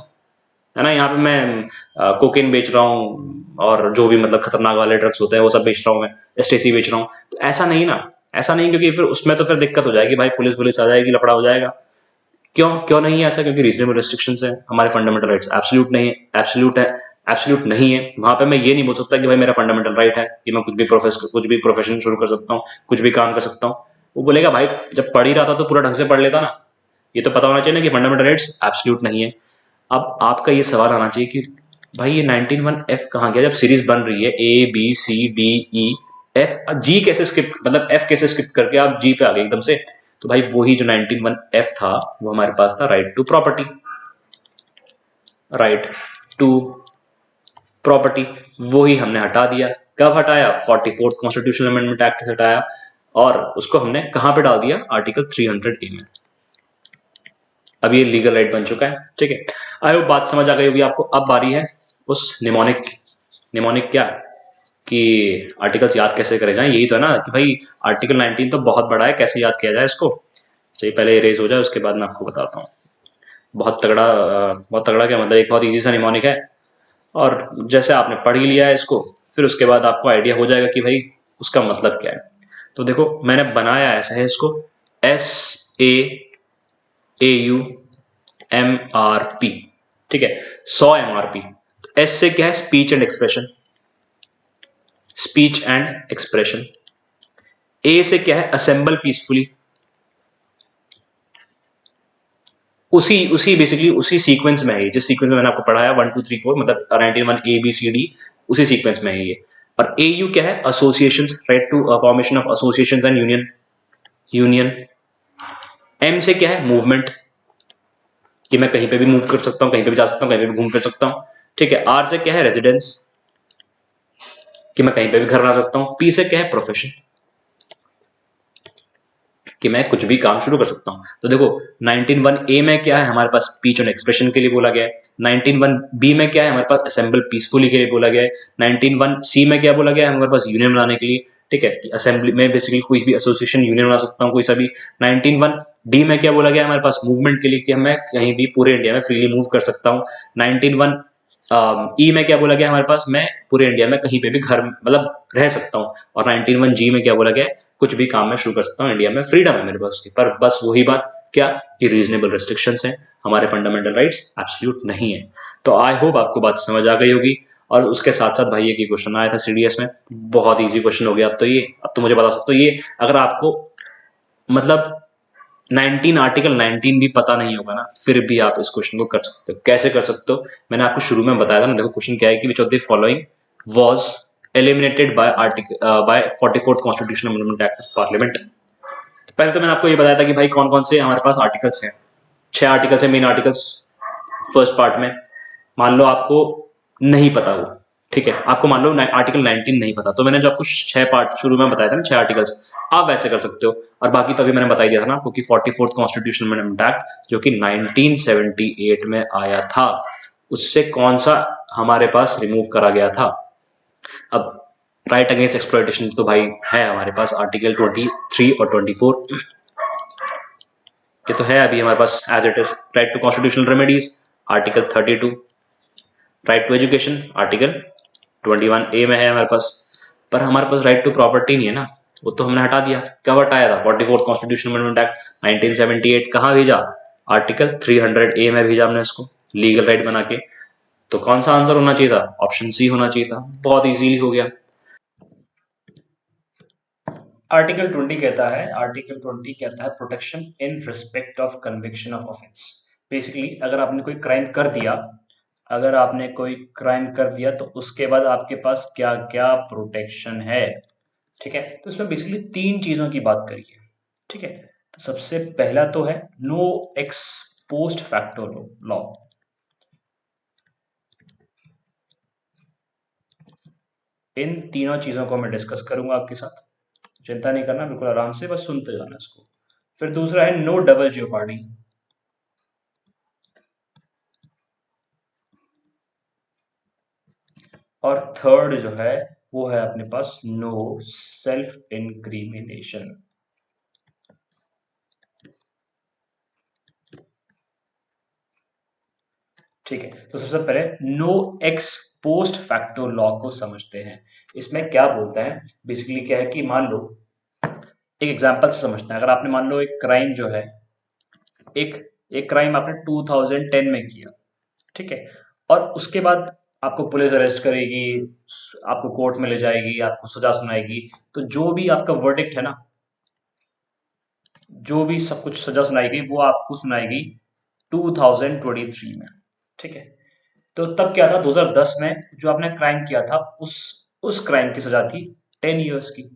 है ना, यहाँ पे मैं कोकेन बेच रहा हूँ और जो भी मतलब खतरनाक वाले ड्रग्स होते हैं वो सब बेच रहा हूँ, मैं एसटीसी बेच रहा हूँ, तो ऐसा नहीं ना, ऐसा नहीं, क्योंकि फिर उसमें तो फिर दिक्कत हो जाएगी भाई, पुलिस आ जाएगी, लफड़ा हो जाएगा। क्यों क्यों नहीं है ऐसा, क्योंकि रीजनेबल रिस्ट्रिक्शंस है, हमारे फंडामेंटल राइट्स एब्सोल्यूट नहीं है, एब्सोल्यूट नहीं है। वहां पे मैं ये नहीं बोल सकता कि भाई मेरा फंडामेंटल राइट है कि मैं कुछ भी प्रोफेशन शुरू कर सकता हूँ, कुछ भी काम कर सकता हूँ। वो बोलेगा भाई जब पढ़ ही रहा था तो पूरा ढंग से पढ़ लेता ना, ये तो पता होना चाहिए ना कि फंडामेंटल राइट्स एब्सोल्यूट नहीं है। अब आपका ये सवाल आना चाहिए कि भाई ये 19(1)(f) कहाँ गया, जब सीरीज बन रही है A B C D E F, जी कैसे स्किप, मतलब F कैसे स्किप करके आप जी पे आ गए एकदम से। तो भाई वही जो 19(1)(f) था वो हमारे पास था right to property, right to property, वो ही हमने हटा दिया। कब हटाया? 44th कॉन्स्टिट्यूशनल अमेंडमेंट एक्ट से हटाया, और उसको हमने कहां पे डाल दिया? आर्टिकल 300A में। अब ये लीगल राइट बन चुका है। ठीक है, आई होप बात समझ आ गई होगी आपको। अब बारी है उस निमोनिक की। निमोनिक क्या कि आर्टिकल्स याद कैसे करे जाएं, यही तो है ना कि भाई आर्टिकल 19 तो बहुत बड़ा है, कैसे याद किया जाए इसको। चलिए पहले इरेज हो जाए, उसके बाद मैं आपको बताता हूँ। बहुत तगड़ा बहुत तगड़ा क्या मतलब, एक बहुत इजी सा निमोनिक है, और जैसे आपने पढ़ ही लिया है इसको, फिर उसके बाद आपको आइडिया हो जाएगा कि भाई उसका मतलब क्या है। तो देखो मैंने बनाया ऐसा है इसको, SAAUMRP। ठीक है, 100 MRP। एस से क्या है? Speech and expression, speech and expression. A से क्या है? Assemble peacefully. उसी उसी बेसिकली उसी सीक्वेंस में है, जिस सीक्वेंस में मैंने आपको पढ़ाया 1 2 3 4, मतलब 19 ABCD, उसी सीक्वेंस में है ये। और AU क्या है? Associations, right to formation of associations and union, union. M से क्या है? मूवमेंट, कि मैं कहीं पे भी मूव कर सकता हूं, कहीं पे भी जा सकता हूं, कहीं पे भी घूम फिर सकता हूं। ठीक है। R से क्या है? रेजिडेंस, कि मैं कहीं पे भी घर बना सकता हूं। P से क्या है? प्रोफेशन, कि मैं कुछ भी काम शुरू कर सकता हूं। तो देखो 19(1)A में क्या है? हमारे पास स्पीच और एक्सप्रेशन के लिए बोला गया है। 19(1)B में क्या है? हमारे पास असेंबल पीसफुली के लिए बोला गया है। 19(1)C में क्या बोला गया है? हमारे पास यूनियन बनाने के लिए। ठीक है, असेंबली में बेसिकली कोई भी एसोसिएशन यूनियन बना सकता हूँ, कोई सा भी। 19(1)D में क्या बोला गया है? हमारे पास मूवमेंट के लिए, कि मैं कहीं भी पूरे इंडिया में फ्रीली मूव कर सकता हूँ। 19(1) ई में क्या बोला गया हमारे पास? मैं पूरे इंडिया में कहीं पे भी घर मतलब रह सकता हूँ। और 19(1)G में क्या बोला गया है? कुछ भी काम मैं शुरू कर सकता हूँ, इंडिया में फ्रीडम है मेरे पास उसकी। पर बस वही बात क्या, कि रीजनेबल रेस्ट्रिक्शंस हैं, हमारे फंडामेंटल राइट्स एब्सोल्यूट नहीं है। तो आई होप आपको बात समझ आ गई होगी। और उसके साथ साथ भाई एक ही क्वेश्चन आया था CDS में, बहुत इजी क्वेश्चन हो गया। अब तो ये, अब तो मुझे बता सकते हो ये, अगर आपको मतलब 19 आर्टिकल 19 भी पता नहीं होगा ना, फिर भी आप इस क्वेश्चन को कर सकते हो। कैसे कर सकते हो? मैंने आपको शुरू में बताया था ना। देखो क्वेश्चन क्या है कि which of the following was eliminated bye article by 44th constitutional amendment act of parliament. पहले तो मैंने आपको ये बताया था कि भाई कौन कौन से हमारे पास आर्टिकल्स हैं। 6 आर्टिकल्स हैं, मेन आर्टिकल्स। फर्स्ट पार्ट में मान लो आपको नहीं पता वो, ठीक है, आपको मान लो आर्टिकल 19 नहीं पता, तो मैंने जो आपको 6 पार्ट शुरू में बताया था ना, 6 आर्टिकल्स, आप वैसे कर सकते हो। और बाकी तो अभी मैंने बता ही दिया था ना आपको कि 44th कॉन्स्टिट्यूशनल अमेंडमेंट एक्ट जो कि 1978 में आया था, उससे कौन सा हमारे पास रिमूव करा गया था। अब राइट अगेंस्ट एक्सप्लॉयटेशन तो भाई है हमारे पास आर्टिकल 23 और 24, ये तो है अभी हमारे पास as it is. Right to constitutional remedies article 32, right to education article 21A में है हमारे पास। पर हमारे पास राइट टू प्रॉपर्टी नहीं है ना, वो तो हमने हटा दिया। कब हटाया था? 44th constitutional amendment act 1978। कहाँ भेजा? आर्टिकल 300A में भेजा हमने इसको, लीगल राइट बना के। तो कौन सा आंसर होना चाहिए था? ऑप्शन सी होना चाहिए था। बहुत इजीली हो गया। आर्टिकल 20 कहता है, आर्टिकल 20 कहता है protection in respect of conviction of offence. Basically अगर आपने कोई क्राइम कर दिया, अगर आपने कोई क्राइम कर दिया तो उसके बाद आपके पास क्या क्या प्रोटेक्शन है। ठीक है, तो इसमें बेसिकली 3 चीजों की बात करिए। ठीक है, तो सबसे पहला तो है no ex post facto law. इन तीनों चीजों को मैं डिस्कस करूंगा आपके साथ, चिंता नहीं करना, बिल्कुल आराम से बस सुनते जाना इसको। फिर दूसरा है नो डबल जियोपार्डी। और थर्ड जो है वो है अपने पास नो सेल्फ इंक्रिमिनेशन। ठीक है, तो सबसे पहले no ex post facto law को समझते हैं। इसमें क्या बोलता है, बेसिकली क्या है कि मान लो एक एग्जांपल से समझते हैं। अगर आपने मान लो एक क्राइम जो है, एक एक क्राइम आपने 2010 में किया, ठीक है, और उसके बाद आपको पुलिस अरेस्ट करेगी, आपको कोर्ट में ले जाएगी, आपको सजा सुनाएगी। तो जो भी आपका वर्डिक्ट है ना, जो भी सब कुछ सजा सुनाएगी वो आपको सुनाएगी 2023 में। ठीक है, तो तब क्या था, 2010 में जो आपने क्राइम किया था उस क्राइम की सजा थी 10 इयर्स की।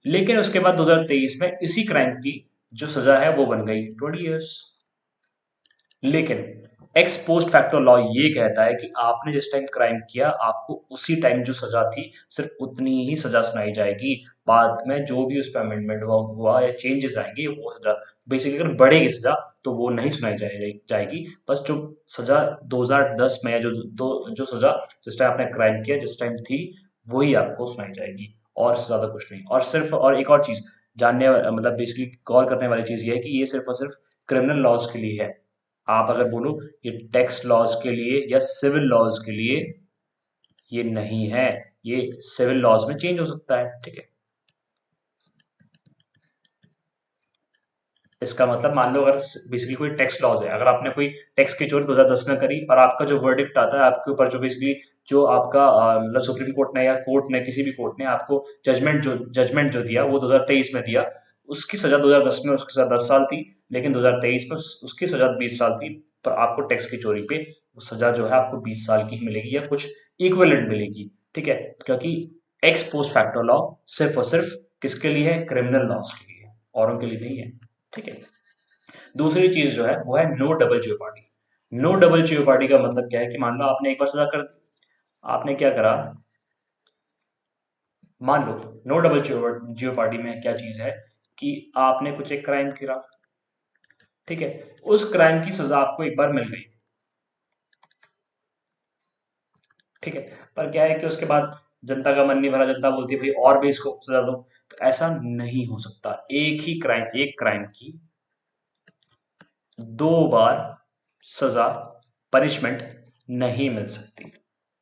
लेकिन उसके बाद 2023 में इसी क्राइम की जो सजा है वो बन गई 20 इयर्स। लेकिन एक्स पोस्ट फैक्टो लॉ ये कहता है कि आपने जिस टाइम क्राइम किया आपको उसी टाइम जो सजा थी सिर्फ उतनी ही सजा सुनाई जाएगी। बाद में जो भी उस पर अमेंडमेंट हुआ या चेंजेस आएंगे वो सजा बेसिकली अगर बढ़ेगी सजा तो वो नहीं सुनाई जाएगी। बस जो सजा 2010 में जो सजा जिस टाइम आपने क्राइम किया जिस टाइम थी वही आपको सुनाई जाएगी और ज्यादा कुछ नहीं। और सिर्फ और एक और चीज मतलब बेसिकली गौर करने वाली चीज ये है कि ये सिर्फ और सिर्फ क्रिमिनल लॉज के लिए है। आप अगर बोलो ये टैक्स लॉज के लिए या सिविल लॉज के लिए ये नहीं है। ये सिविल लॉज में चेंज हो सकता है। ठीक है, इसका मतलब मान लो अगर बेसिकली कोई टैक्स लॉज है, अगर आपने कोई टैक्स की चोरी 2010 में करी और आपका जो वर्डिक्ट आता है आपके ऊपर जो बेसिकली जो आपका मतलब सुप्रीम कोर्ट ने या कोर्ट ने किसी भी कोर्ट ने आपको जजमेंट जो दिया वो 2023 में दिया। उसकी सजा 2010 में उसकी सजा 10 साल थी, लेकिन 2023 में उसकी सजा 20 साल थी। पर आपको टैक्स की चोरी पे वो सजा जो है आपको 20 साल की मिलेगी या कुछ इक्विवेलेंट मिलेगी। ठीक है, क्योंकि एक्स पोस्ट फैक्टो लॉ सिर्फ और सिर्फ किसके लिए है? क्रिमिनल लॉज के लिए, औरों के लिए नहीं है। ठीक है, दूसरी चीज जो है वो है no double jeopardy. No double jeopardy का मतलब क्या है कि मान लो आपने एक बार सजा कर दी, आपने क्या करा, मान लो नो डबल जियोपार्डी में क्या चीज है कि आपने कुछ एक क्राइम किया। ठीक है, उस क्राइम की सजा आपको एक बार मिल गई। ठीक है, पर क्या है कि उसके बाद जनता का मन नहीं भरा, जनता बोलती है भाई और भी इसको सजा दो। तो ऐसा नहीं हो सकता। एक क्राइम की दो बार सजा पनिशमेंट नहीं मिल सकती।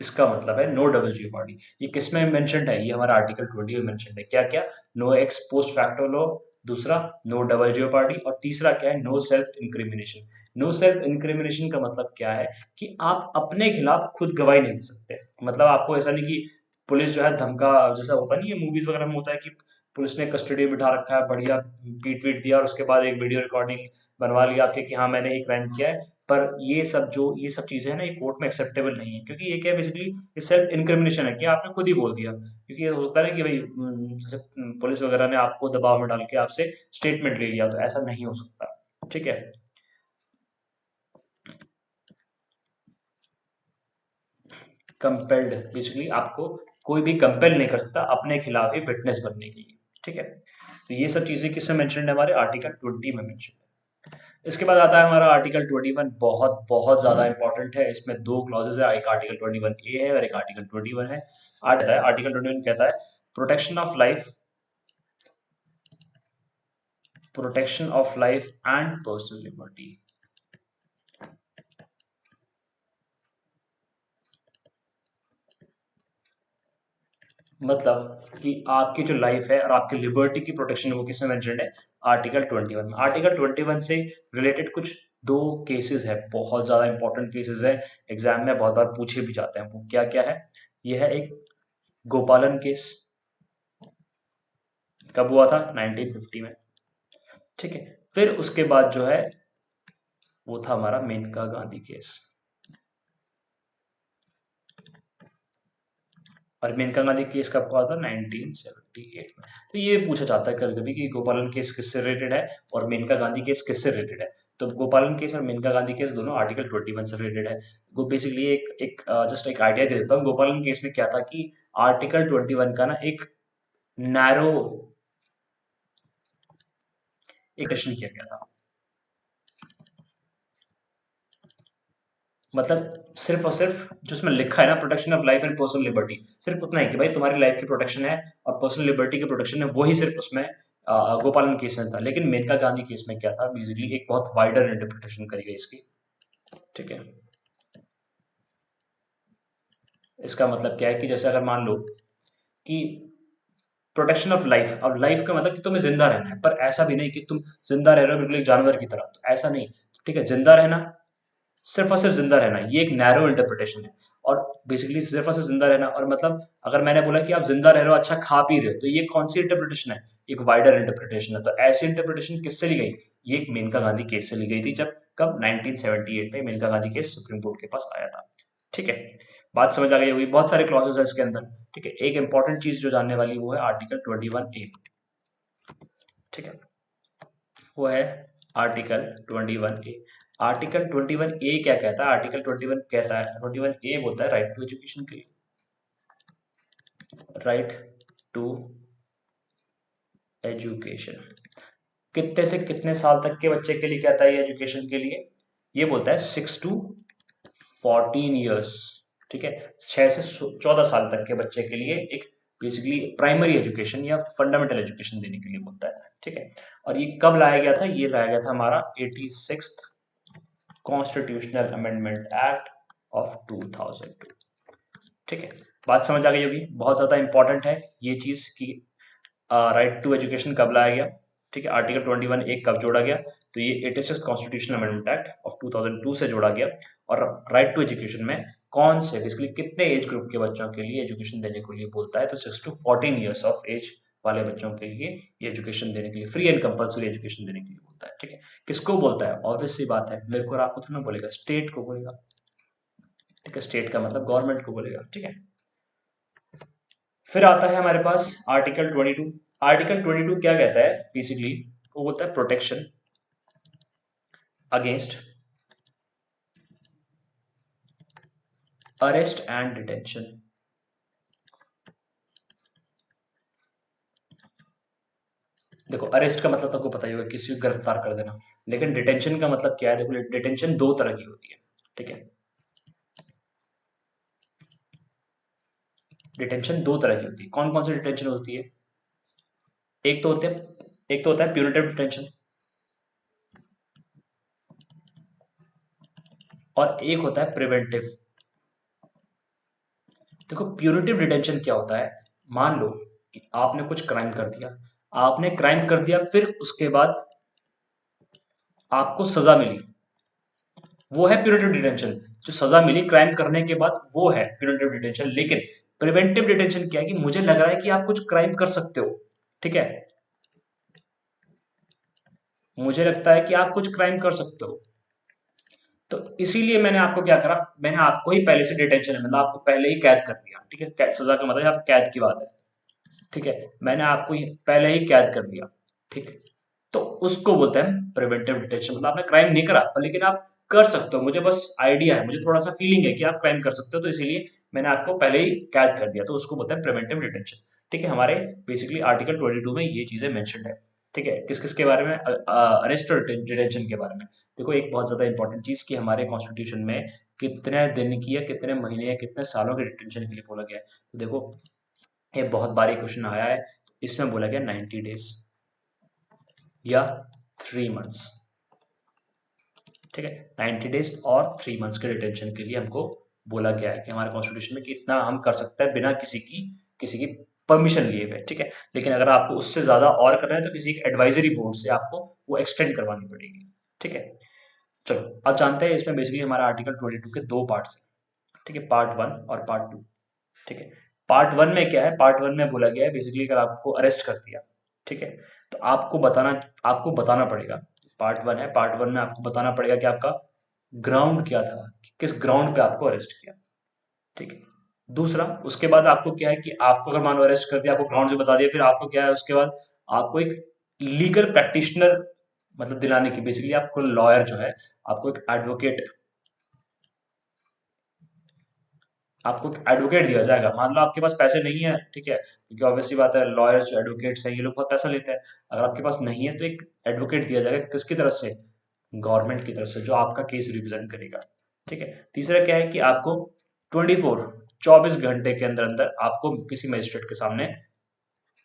इसका मतलब है नो डबल जियोपार्डी। ये किसमें मेंशन्ड है? ये हमारा आर्टिकल 20 में मेंशन्ड है। क्या क्या? No ex post facto law, दूसरा नो डबल जियोपार्डी, और तीसरा क्या है? No self incrimination. No self incrimination का मतलब क्या है कि आप अपने खिलाफ खुद गवाही नहीं दे सकते। मतलब आपको ऐसा नहीं कि पुलिस जो है धमका, जैसा होता नहीं है मूवीज वगैरह में होता है कि पुलिस ने कस्टडी में बिठा रखा है, बढ़िया पीट वीट दिया और उसके बाद एक वीडियो रिकॉर्डिंग बनवा लिया आपके कि हाँ मैंने ये क्राइम किया है। पर ये सब चीजें हैं ना, ये कोर्ट में एक्सेप्टेबल नहीं है, क्योंकि ये क्या है बेसिकली ये सेल्फ इंक्रिमिनेशन है कि आपने खुद ही बोल दिया। क्योंकि ये हो सकता है ना कि भाई जैसे पुलिस वगैरह ने आपको दबाव में डाल के आपसे स्टेटमेंट ले लिया, तो ऐसा नहीं हो सकता। ठीक है, कंपेल्ड बेसिकली आपको कोई भी कंपेल नहीं कर सकता अपने खिलाफ ही विटनेस बनने के लिए। ठीक है, तो ये सब चीजें किसमें मेंशन है? हमारे आर्टिकल 20 में मेंशन है। इसके बाद आता है हमारा आर्टिकल 21, बहुत बहुत ज्यादा इंपॉर्टेंट है। इसमें दो क्लॉजेज है, एक आर्टिकल 21A है और एक आर्टिकल 21 है। आर्टिकल 21 कहता है protection of life, and personal liberty. मतलब कि आपकी जो लाइफ है और आपकी लिबर्टी की प्रोटेक्शन है वो किसमें मेंशन्ड है? आर्टिकल 21 में। आर्टिकल 21 से रिलेटेड कुछ दो केसेस है, बहुत ज्यादा इंपॉर्टेंट केसेस है, एग्जाम में बहुत बार पूछे भी जाते हैं। वो क्या क्या है? यह है एक गोपालन केस, कब हुआ था? 1950 में। ठीक है, फिर उसके बाद जो है वो था हमारा मेनका गांधी केस। और मेनका गांधी केस कब हुआ था? 1978 में। तो ये पूछा जाता है कभी कभी कि गोपालन केस किससे रिलेटेड है और मेनका गांधी केस किससे रिलेटेड है। तो गोपालन केस और मेनका गांधी केस दोनों आर्टिकल 21 से रिलेटेड है। वो बेसिकली एक एक जस्ट एक आइडिया दे देता हूँ। गोपालन केस में क्या था कि आर्टिकल 21 का ना एक नैरो किया गया था। मतलब सिर्फ और सिर्फ जो उसमें लिखा है ना, protection of life and personal liberty, सिर्फ उतना है कि भाई तुम्हारी लाइफ की प्रोटेक्शन है और पर्सनल लिबर्टी की प्रोटेक्शन है, वही सिर्फ उसमें गोपालन केस में था। लेकिन मेनका गांधी केस में क्या था? बेसिकली एक बहुत वाइडर इंटरप्रिटेशन करी गई इसकी। ठीक है, इसका मतलब क्या है कि जैसे अगर मान लो कि प्रोटेक्शन ऑफ लाइफ, अब लाइफ का मतलब कि तुम्हें जिंदा रहना है, पर ऐसा भी नहीं कि तुम जिंदा रह रहे हो बिल्कुल एक जानवर की तरह, तो ऐसा नहीं। ठीक है, जिंदा रहना, सिर्फ और सिर्फ जिंदा रहना, ये एक नैरो इंटरप्रिटेशन है। और बेसिकली सिर्फ और सिर्फ जिंदा रहना और मतलब अगर मैंने बोला कि आप जिंदा रह रहे हो, अच्छा खा पी रहे हो, तो ये कौन सी इंटरप्रिटेशन है? एक वाइडर इंटरप्रिटेशन है। तो ऐसी इंटरप्रिटेशन किससे ली गई? ये एक मेनका गांधी केस से ली गई थी। जब कब? 1978 में Maneka Gandhi case Supreme Court के पास आया था। ठीक है, बात समझ आ गई होगी। बहुत सारे क्लॉजेस है इसके अंदर। ठीक है, एक इंपॉर्टेंट चीज जो जानने वाली वो है आर्टिकल 21A। ठीक है, वो है आर्टिकल 21A। आर्टिकल 21A क्या कहता है? आर्टिकल 21 कहता है, 21A बोलता है राइट टू एजुकेशन के लिए, राइट टू एजुकेशन। कितने से कितने साल तक के बच्चे के लिए कहता है ये एजुकेशन के लिए? ये बोलता है 6 to 14 ईयर्स, ठीक है, 6 से 14 साल तक के बच्चे के लिए एक बेसिकली प्राइमरी एजुकेशन या फंडामेंटल एजुकेशन देने के लिए बोलता है, ठीक है। और ये कब लाया गया था? ये लाया गया था हमारा 86th constitutional amendment act of 2002, ठीक है। बात समझ आ गई होगी, बहुत ज्यादा इंपॉर्टेंट है ये चीज कि राइट टू एजुकेशन कब लाया गया, ठीक है। आर्टिकल 21 एक कब जोड़ा गया? तो ये 86 कॉन्स्टिट्यूशनल अमेंडमेंट एक्ट ऑफ 2002 से जोड़ा गया। और राइट टू एजुकेशन में कौन से बेसिकली कितने एज ग्रुप के बच्चों के लिए एजुकेशन देने के लिए बोलता है? तो 6 to 14 ईयर्स ऑफ एज वाले बच्चों के लिए ये एजुकेशन देने के लिए, फ्री एंड कंपल्सरी एजुकेशन देने के लिए बोलता है, ठीक है। किसको बोलता है? ऑब्वियस सी बात है, मेरे को और आपको थोड़ा बोलेगा, स्टेट को बोलेगा, ठीक है। स्टेट का मतलब गवर्नमेंट को बोलेगा, ठीक है। फिर आता है हमारे पास आर्टिकल 22। आर्टिकल 22 क्या कहता है? बेसिकली वो बोलता है protection against arrest and detention. देखो, अरेस्ट का मतलब तो आपको पता ही होगा, किसी को गिरफ्तार कर देना, लेकिन डिटेंशन का मतलब क्या है? देखो, डिटेंशन दो तरह की होती है, ठीक है। डिटेंशन दो तरह की होती है। कौन कौन सी डिटेंशन होती है? एक तो होता है प्यूनिटिव डिटेंशन, और एक होता है प्रिवेंटिव। देखो, प्यूनिटिव डिटेंशन क्या होता है? मान लो कि आपने कुछ क्राइम कर दिया, आपने क्राइम कर दिया, फिर उसके बाद आपको सजा मिली, वो है प्यूनिटिव डिटेंशन। जो सजा मिली क्राइम करने के बाद, वो है प्यूनिटिव डिटेंशन। लेकिन प्रिवेंटिव डिटेंशन क्या है? कि मुझे लग रहा है कि आप कुछ क्राइम कर सकते हो, ठीक है, मुझे लगता है कि आप कुछ क्राइम कर सकते हो, तो इसीलिए मैंने आपको क्या करा? मैंने आपको ही पहले से डिटेंशन है, मतलब आपको पहले ही कैद कर दिया, ठीक है। सजा का मतलब आप कैद की बात है, ठीक है। मैंने आपको पहले ही कैद कर लिया, ठीक। तो उसको बोलते हैं प्रिवेंटिव डिटेंशन। मतलब आपने क्राइम नहीं करा, पर लेकिन आप कर सकते हो, मुझे बस आइडिया है, मुझे थोड़ा सा फीलिंग है कि आप क्राइम कर सकते हो, तो इसीलिए मैंने आपको पहले ही कैद कर दिया, तो उसको बोलते हैं प्रिवेंटिव डिटेंशन, ठीक है। हमारे बेसिकली आर्टिकल 22 में ये चीजें मेंशन है, ठीक है। किस किस के बारे में? अरेस्ट और डिटेंशन के बारे में। देखो, एक बहुत ज्यादा इंपॉर्टेंट चीज कि हमारे कॉन्स्टिट्यूशन में कितने दिन की या कितने महीने या कितने सालों के डिटेंशन के लिए बोला गया है। तो देखो, ये बहुत बारी क्वेश्चन आया है, इसमें बोला गया 90 डेज या 3 मंथ्स, ठीक है। 90 डेज और 3 मंथ्स के डिटेंशन के लिए हमको बोला गया है कि हमारे कॉन्स्टिट्यूशन में कि इतना हम कर सकते हैं बिना किसी की परमिशन लिए हुए, ठीक है। लेकिन अगर आपको उससे ज्यादा और करना है तो किसी एडवाइजरी बोर्ड से आपको वो एक्सटेंड करवानी पड़ेगी, ठीक है। चलो, अब जानते हैं इसमें बेसिकली हमारा आर्टिकल 22 के दो पार्ट्स हैं, ठीक है, पार्ट 1 और पार्ट 2, ठीक है। पार्ट 1 में क्या है? पार्ट 1 में बोला गया है बेसिकली अगर आपको अरेस्ट कर दिया, ठीक है, तो आपको बताना पड़ेगा। पार्ट 1 है, पार्ट 1 में आपको बताना पड़ेगा कि आपका ग्राउंड क्या था, किस ग्राउंड पे आपको अरेस्ट किया, ठीक है। दूसरा, उसके बाद आपको क्या है कि आपको अगर मान लो अरेस्ट कर दिया, आपको ग्राउंड से बता दिया, फिर आपको क्या है उसके बाद? आपको एक लीगल प्रैक्टिशनर मतलब दिलाने की, बेसिकली आपको लॉयर जो है, आपको एक एडवोकेट दिया जाएगा। मान लो आपके पास पैसे नहीं है, ठीक है, क्योंकि ऑब्वियसली बात है, लॉयर्स जो एडवोकेट्स हैं ये लोग बहुत पैसा लेते हैं। अगर आपके पास नहीं है तो एक एडवोकेट दिया जाएगा, किसकी तरफ से? गवर्नमेंट की तरफ से, जो आपका केस रिप्रेजेंट करेगा, ठीक है। तीसरा क्या है कि आपको 24 घंटे के अंदर अंदर आपको किसी मजिस्ट्रेट के सामने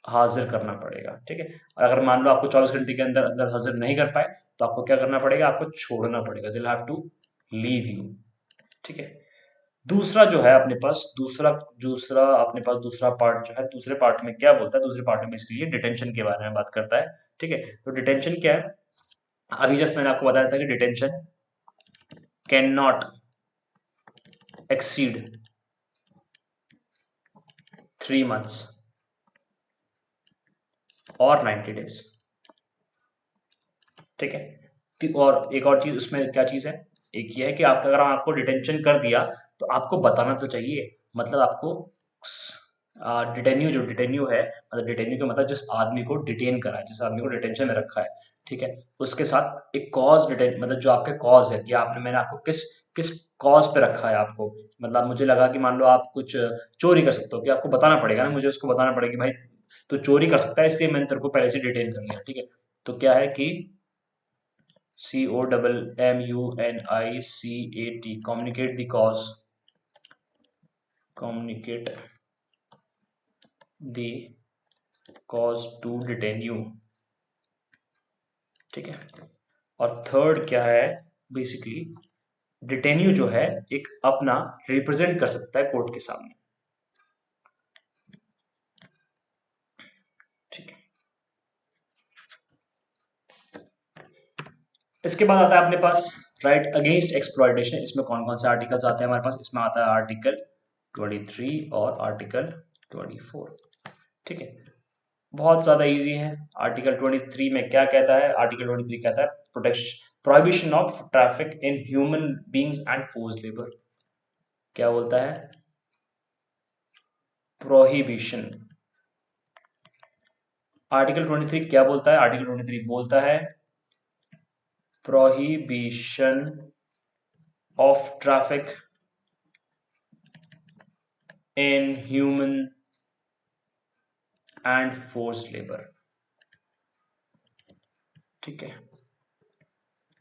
हाजिर करना पड़ेगा, ठीक है। और अगर मान लो आपको 24 घंटे के अंदर अंदर हाजिर नहीं कर पाए, तो आपको क्या करना पड़ेगा? आपको छोड़ना पड़ेगा, they have to leave you, ठीक है। दूसरा जो है अपने पास दूसरा दूसरा अपने पास दूसरा पार्ट जो है, दूसरे पार्ट में क्या बोलता है? दूसरे पार्ट में इसके लिए डिटेंशन के बारे में बात करता है, ठीक है। तो डिटेंशन क्या है? अभी जस्ट मैंने आपको बताया था कि detention can not exceed 3 months और 90 डेज, ठीक है। और एक और चीज उसमें क्या चीज है? एक ये है कि आपका अगर आपको डिटेंशन कर दिया, तो आपको बताना तो चाहिए, मतलब आपको डिटेन्यू जो डिटेन्यू है, मतलब डिटेन्यू का मतलब जिस आदमी को डिटेन करा है, जिस आदमी को डिटेंशन में रखा है, ठीक है, उसके साथ एक कॉज डिटेन, मतलब जो आपके कॉज है कि आपने, मैंने आपको किस किस कॉज पे रखा है आपको, मतलब मुझे लगा कि मान लो आप कुछ चोरी कर सकते हो, कि आपको बताना पड़ेगा ना, मुझे उसको बताना पड़ेगा कि भाई तू चोरी कर सकता है, इसलिए मैंने तेरे को पहले से डिटेन कर लिया, ठीक है। तो क्या है कि COMMUNICAT, communicate the cause, communicate the cause to detain you, ठीक है। और थर्ड क्या है, बेसिकली डिटेन यू जो है एक अपना रिप्रेजेंट कर सकता है कोर्ट के सामने, ठीक है। इसके बाद आता है अपने पास राइट अगेंस्ट एक्सप्लॉयटेशन। इसमें कौन कौन से आर्टिकल्स आते हैं हमारे पास, इसमें आता है आर्टिकल 23 और आर्टिकल 24, ठीक है। बहुत ज्यादा इजी है। आर्टिकल 23 में क्या कहता है, आर्टिकल 23 कहता है protection, prohibition of traffic in human beings and forced labour. क्या बोलता है, प्रोहिबिशन। आर्टिकल 23 क्या बोलता है, आर्टिकल 23 बोलता है prohibition of traffic in human and forced labour, ठीक है।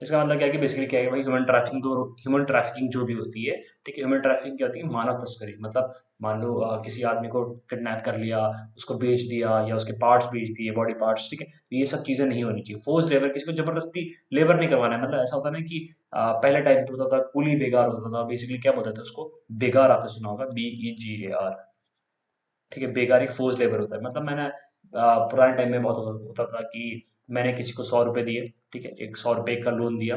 इसका मतलब क्या है कि बेसिकली क्या है भाई, ह्यूमन ट्रैफिकिंग, तो ह्यूमन ट्रैफिकिंग जो भी होती है, ठीक है, ह्यूमन ट्रैफिकिंग क्या होती है, मानव तस्करी, मतलब मान लो किसी आदमी को किडनैप कर लिया, उसको बेच दिया, या उसके पार्ट्स बेच दिए, बॉडी पार्ट्स, ठीक है, तो ये सब चीजें नहीं होनी चाहिए। फोर्स लेबर, किसी को जबरदस्ती लेबर नहीं करवाना है, मतलब ऐसा होता है ना कि पहले टाइम पे होता था कूली बेगार होता था, बेसिकली क्या बोलते थे उसको, बेगार, आपने सुना होगा, BEGAR, ठीक है। बेगार एक फोर्स लेबर होता है, मतलब मैंने पुराने टाइम में बहुत होता था कि मैंने किसी को 100 रुपए दिए, ठीक है, एक 100 रुपए का लोन दिया,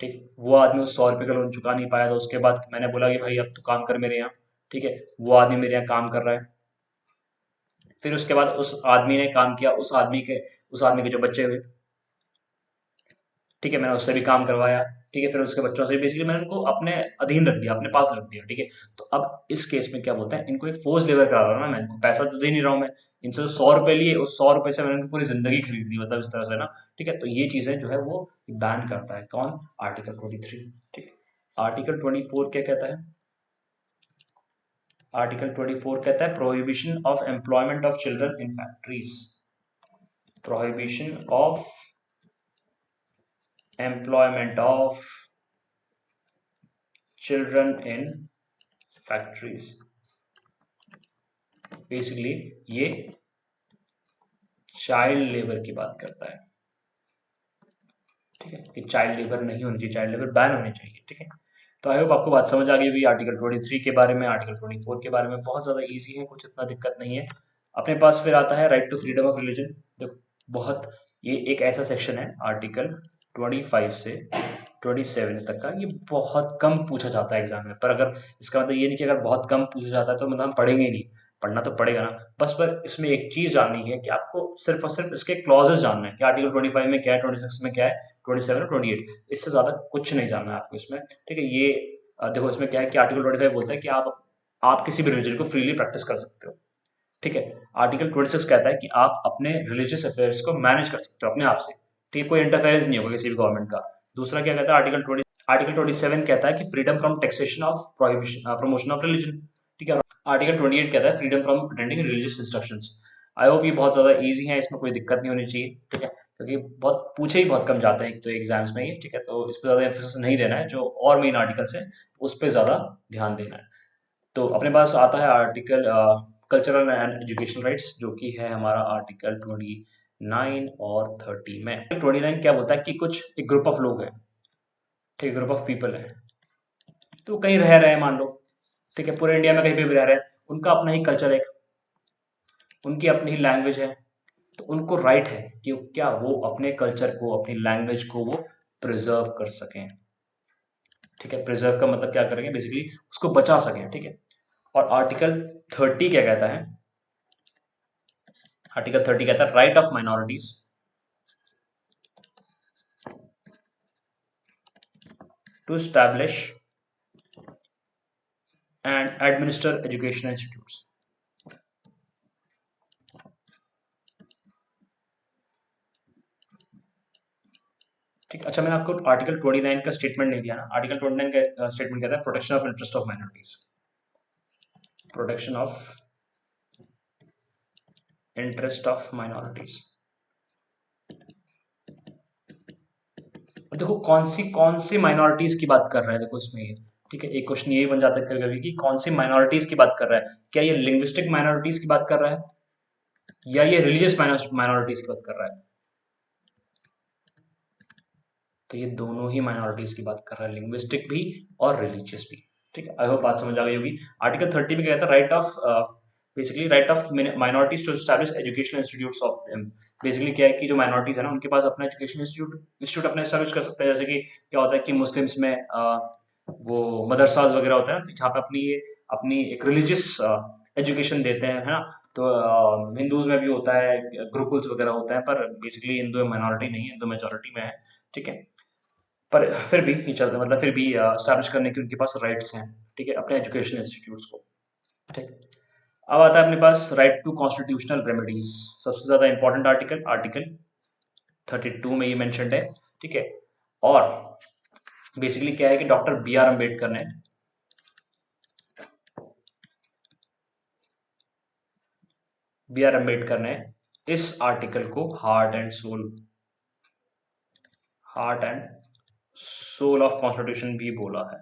ठीक है, वो आदमी उस 100 रुपए का लोन चुका नहीं पाया, तो उसके बाद मैंने बोला कि भाई अब तू काम कर मेरे यहाँ, ठीक है, वो आदमी मेरे यहाँ काम कर रहा है, फिर उसके बाद उस आदमी ने काम किया, उस आदमी के जो बच्चे हुए, ठीक है, मैंने उससे भी काम करवाया, ठीक है, फिर उसके बच्चों से बेसिकली मैंने उनको अपने अधीन रख दिया, अपने पास रख दिया, ठीक है। तो अब इस केस में क्या बोलता है, इनको एक फोर्स लेबर करा रहा हूं ना मैं, इनको पैसा तो दे नहीं रहा हूं मैं, इनसे जो 100 रुपए लिए, उस 100 रुपए से मैंने उनकी पूरी जिंदगी खरीद ली, मतलब इस तरह से ना, ठीक है। तो ये चीजें जो है वो बैन करता है कौन, आर्टिकल 23, ठीक है। आर्टिकल 24 क्या कहता है, आर्टिकल 24 कहता है prohibition of employment of children in factories, prohibition of employment of children in factories. Basically ये चाइल्ड लेबर की बात करता है, ठीक है, कि चाइल्ड लेबर नहीं होनी चाहिए, चाइल्ड लेबर बैन होनी चाहिए, ठीक है। तो आई होप आपको बात समझ आ गई होगी आर्टिकल 23 के बारे में, आर्टिकल 24 के बारे में, बहुत ज्यादा इजी है, कुछ इतना दिक्कत नहीं है। अपने पास फिर आता है right to freedom of religion. देखो बहुत, ये एक ऐसा सेक्शन है आर्टिकल 25 से 27 तक का, ये बहुत कम पूछा जाता है एग्जाम में, पर अगर इसका मतलब ये नहीं कि अगर बहुत कम पूछा जाता है तो मतलब हम पढ़ेंगे ही नहीं, पढ़ना तो पड़ेगा ना। बस पर इसमें एक चीज जाननी है कि आपको सिर्फ और सिर्फ इसके क्लॉजेस जानना है कि आर्टिकल 25 में क्या है, 26 में क्या है, 27 और 28, इससे ज्यादा कुछ नहीं जानना है आपको इसमें, ठीक है। ये देखो इसमें क्या है कि आर्टिकल 25 बोलता है कि आप किसी भी रिलीजन को फ्रीली प्रैक्टिस कर सकते हो, ठीक है। आर्टिकल 26 कहता है कि आप अपने रिलीजियस अफेयर्स को मैनेज कर सकते हो अपने आप से, ठीक है, कोई इंटरफेरेंस नहीं होगा किसी भी गवर्नमेंट का। दूसरा क्या कहता है आर्टिकल 27 कहता है कि freedom from taxation of prohibition promotion of religion, ठीक है। आर्टिकल 28 कहता है freedom from attending religious instructions. I hope ये बहुत ज्यादा इजी है, इसमें कोई दिक्कत नहीं होनी चाहिए, ठीक है, क्योंकि बहुत पूछे ही बहुत कम जाते हैं तो एग्जाम्स में ये, ठीक है, तो इस पर ज्यादा एम्फेसिस नहीं देना है, जो और मेन आर्टिकल्स है उस पर ज्यादा ध्यान देना है। तो अपने पास आता है article cultural and educational rights, जो कि है हमारा आर्टिकल 29 और 30 में। 29 क्या बोलता है कि कुछ एक ग्रुप ऑफ लोग हैं, ठीक है, ग्रुप ऑफ पीपल है, तो कहीं रह रहे हैं मान लो, ठीक है, पूरे इंडिया में कहीं पे भी रह रहे हैं, उनका अपना ही कल्चर है, उनकी अपनी ही लैंग्वेज है, तो उनको राइट है कि क्या वो अपने कल्चर को, अपनी लैंग्वेज को वो प्रिजर्व कर सकें, ठीक है। प्रिजर्व का मतलब क्या करेंगे, बेसिकली उसको बचा सकें, ठीक है। और आर्टिकल 30 क्या कहता है, आर्टिकल 30 कहता है right of minorities to establish and administer educational institutes. ठीक है। अच्छा, मैंने आपको आर्टिकल 29 का स्टेटमेंट नहीं दिया ना। आर्टिकल 29 का स्टेटमेंट कहता है protection of interest of minorities, protection of interest of minorities. देखो कौन सी माइनॉरिटीज की बात कर रहा है, देखो इसमें ये, ठीक है, एक क्वेश्चन यही बन जाता है कभी कभी कि कौन सी माइनॉरिटीज की बात कर रहा है। क्या ये लिंग्विस्टिक माइनॉरिटीज की बात कर रहा है या ये रिलीजियस माइनॉरिटीज की बात कर रहा है? तो ये दोनों ही माइनॉरिटीज की बात कर रहा है, लिंग्विस्टिक भी और रिलीजियस भी। ठीक है, आई होप बात समझ आ गई होगी। आर्टिकल 30 में कहता है right of basically right of minorities to establish educational institutes of them. Basically क्या है कि जो माइनॉरिटीज है ना, उनके पास अपना एजुकेशनल इंस्टीट्यूट अपने एस्टैब्लिश कर सकते हैं। जैसे कि क्या होता है कि मुस्लिम्स में वो मदरसाज वगैरह होते हैं ना, जहाँ पे अपनी एक रिलीजियस एजुकेशन देते हैं, है ना। तो हिंदूज में भी होता है, गुरुकुल्स वगैरह होता है, पर बेसिकली हिंदू माइनॉरिटी नहीं है, हिंदू मेजोरिटी में है। ठीक है, पर फिर भी ये चलता, मतलब फिर भी एस्टैब्लिश करने के उनके पास राइट्स हैं, ठीक है, अपने एजुकेशन इंस्टीट्यूट्स को। ठीक, अब आता है अपने पास राइट टू कॉन्स्टिट्यूशनल रेमेडीज। सबसे ज्यादा इंपॉर्टेंट आर्टिकल, आर्टिकल 32 में ये मेंशन्ड है। ठीक है, और बेसिकली क्या है कि डॉक्टर बी आर अम्बेडकर ने इस आर्टिकल को heart and soul of constitution भी बोला है।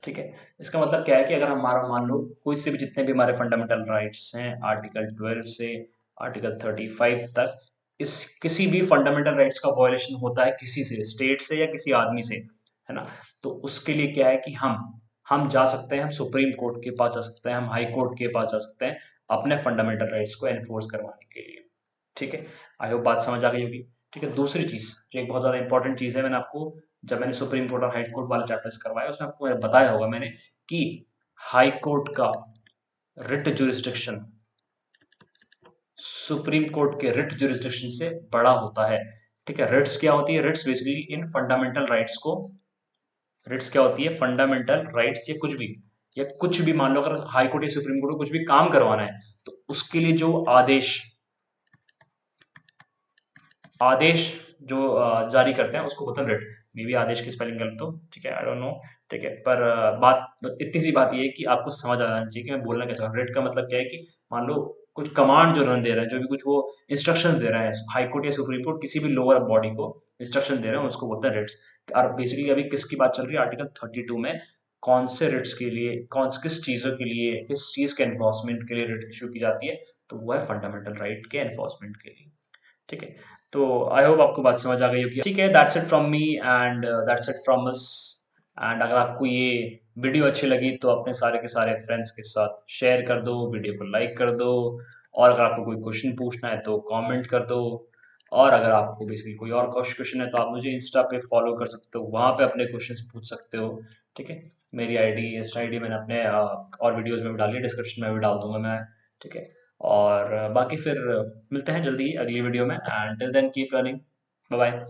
ठीक है, इसका मतलब क्या है कि अगर हमारा मान लो कोई से भी जितने भी हमारे फंडामेंटल राइट्स हैं, आर्टिकल 12 से आर्टिकल 35 तक, इस किसी भी फंडामेंटल राइट्स का वायलेशन होता है किसी से, स्टेट से या किसी आदमी से, है ना, तो उसके लिए क्या है कि हम जा सकते हैं, हम सुप्रीम कोर्ट के पास जा सकते हैं, हम हाई कोर्ट के पास जा सकते हैं अपने फंडामेंटल राइट्स को एनफोर्स करवाने के लिए। ठीक है, आई होप बात समझ आ गई होगी। ठीक है, दूसरी चीज जो एक बहुत ज्यादा इंपॉर्टेंट चीज है, मैंने आपको जब मैंने सुप्रीम कोर्ट और हाई कोर्ट वाले चैप्टर्स करवाए, उसमें आपको बताया होगा मैंने कि हाई कोर्ट का रिट जुरिस्डिक्शन सुप्रीम कोर्ट के रिट जुरिस्डिक्शन से बड़ा होता है। ठीक है, रिट्स क्या होती है? रिट्स बेसिकली इन फंडामेंटल राइट्स को, रिट्स क्या होती है? फंडामेंटल राइट्स या कुछ भी मान लो अगर हाई कोर्ट या सुप्रीम कोर्ट को कुछ भी काम करवाना है, तो उसके लिए जो आदेश आदेश जो जारी करते हैं उसको बोलते हैं रिट। मे बी आदेश की स्पेलिंग गलत हो, ठीक है, आई डोंट नो। ठीक है, पर इतनी सी बात ये है कि आपको समझ आना चाहिए कि मैं बोलना क्या चाह रहा हूँ। रिट का मतलब क्या है कि मान लो कुछ कमांड जो रन दे रहा है, जो भी कुछ वो इंस्ट्रक्शन दे रहा है, हाई कोर्ट या सुप्रीम कोर्ट किसी भी लोअर बॉडी को इंस्ट्रक्शन दे रहे हैं, उसको बोलते हैं रिट्स। और बेसिकली अभी किसकी बात चल रही है? आर्टिकल 32 में कौन से रिट्स के लिए, किस चीजों के लिए, किस चीज के एनफोर्समेंट के लिए रिट इशू की जाती है, तो वो है फंडामेंटल राइट के एनफोर्समेंट के लिए। ठीक है, तो आई होप आपको बात समझ आ गई होगी। ठीक है, that's it from me and that's it from us. And अगर आपको ये वीडियो अच्छी लगी तो अपने सारे के सारे फ्रेंड्स के साथ शेयर कर दो, वीडियो को लाइक कर दो, और अगर आपको कोई क्वेश्चन पूछना है तो कमेंट कर दो, और अगर आपको बेसिकली कोई और क्वेश्चन है तो आप मुझे इंस्टा पे फॉलो कर सकते हो, वहाँ पे अपने क्वेश्चंस पूछ सकते हो। ठीक है, मेरी आईडी, इंस्टा आईडी मैंने अपने और वीडियोस में भी डाली है, डिस्क्रिप्शन में भी डाल दूंगा मैं। ठीक है, और बाकी फिर मिलते हैं जल्दी ही अगली वीडियो में, and till then keep learning. Bye bye.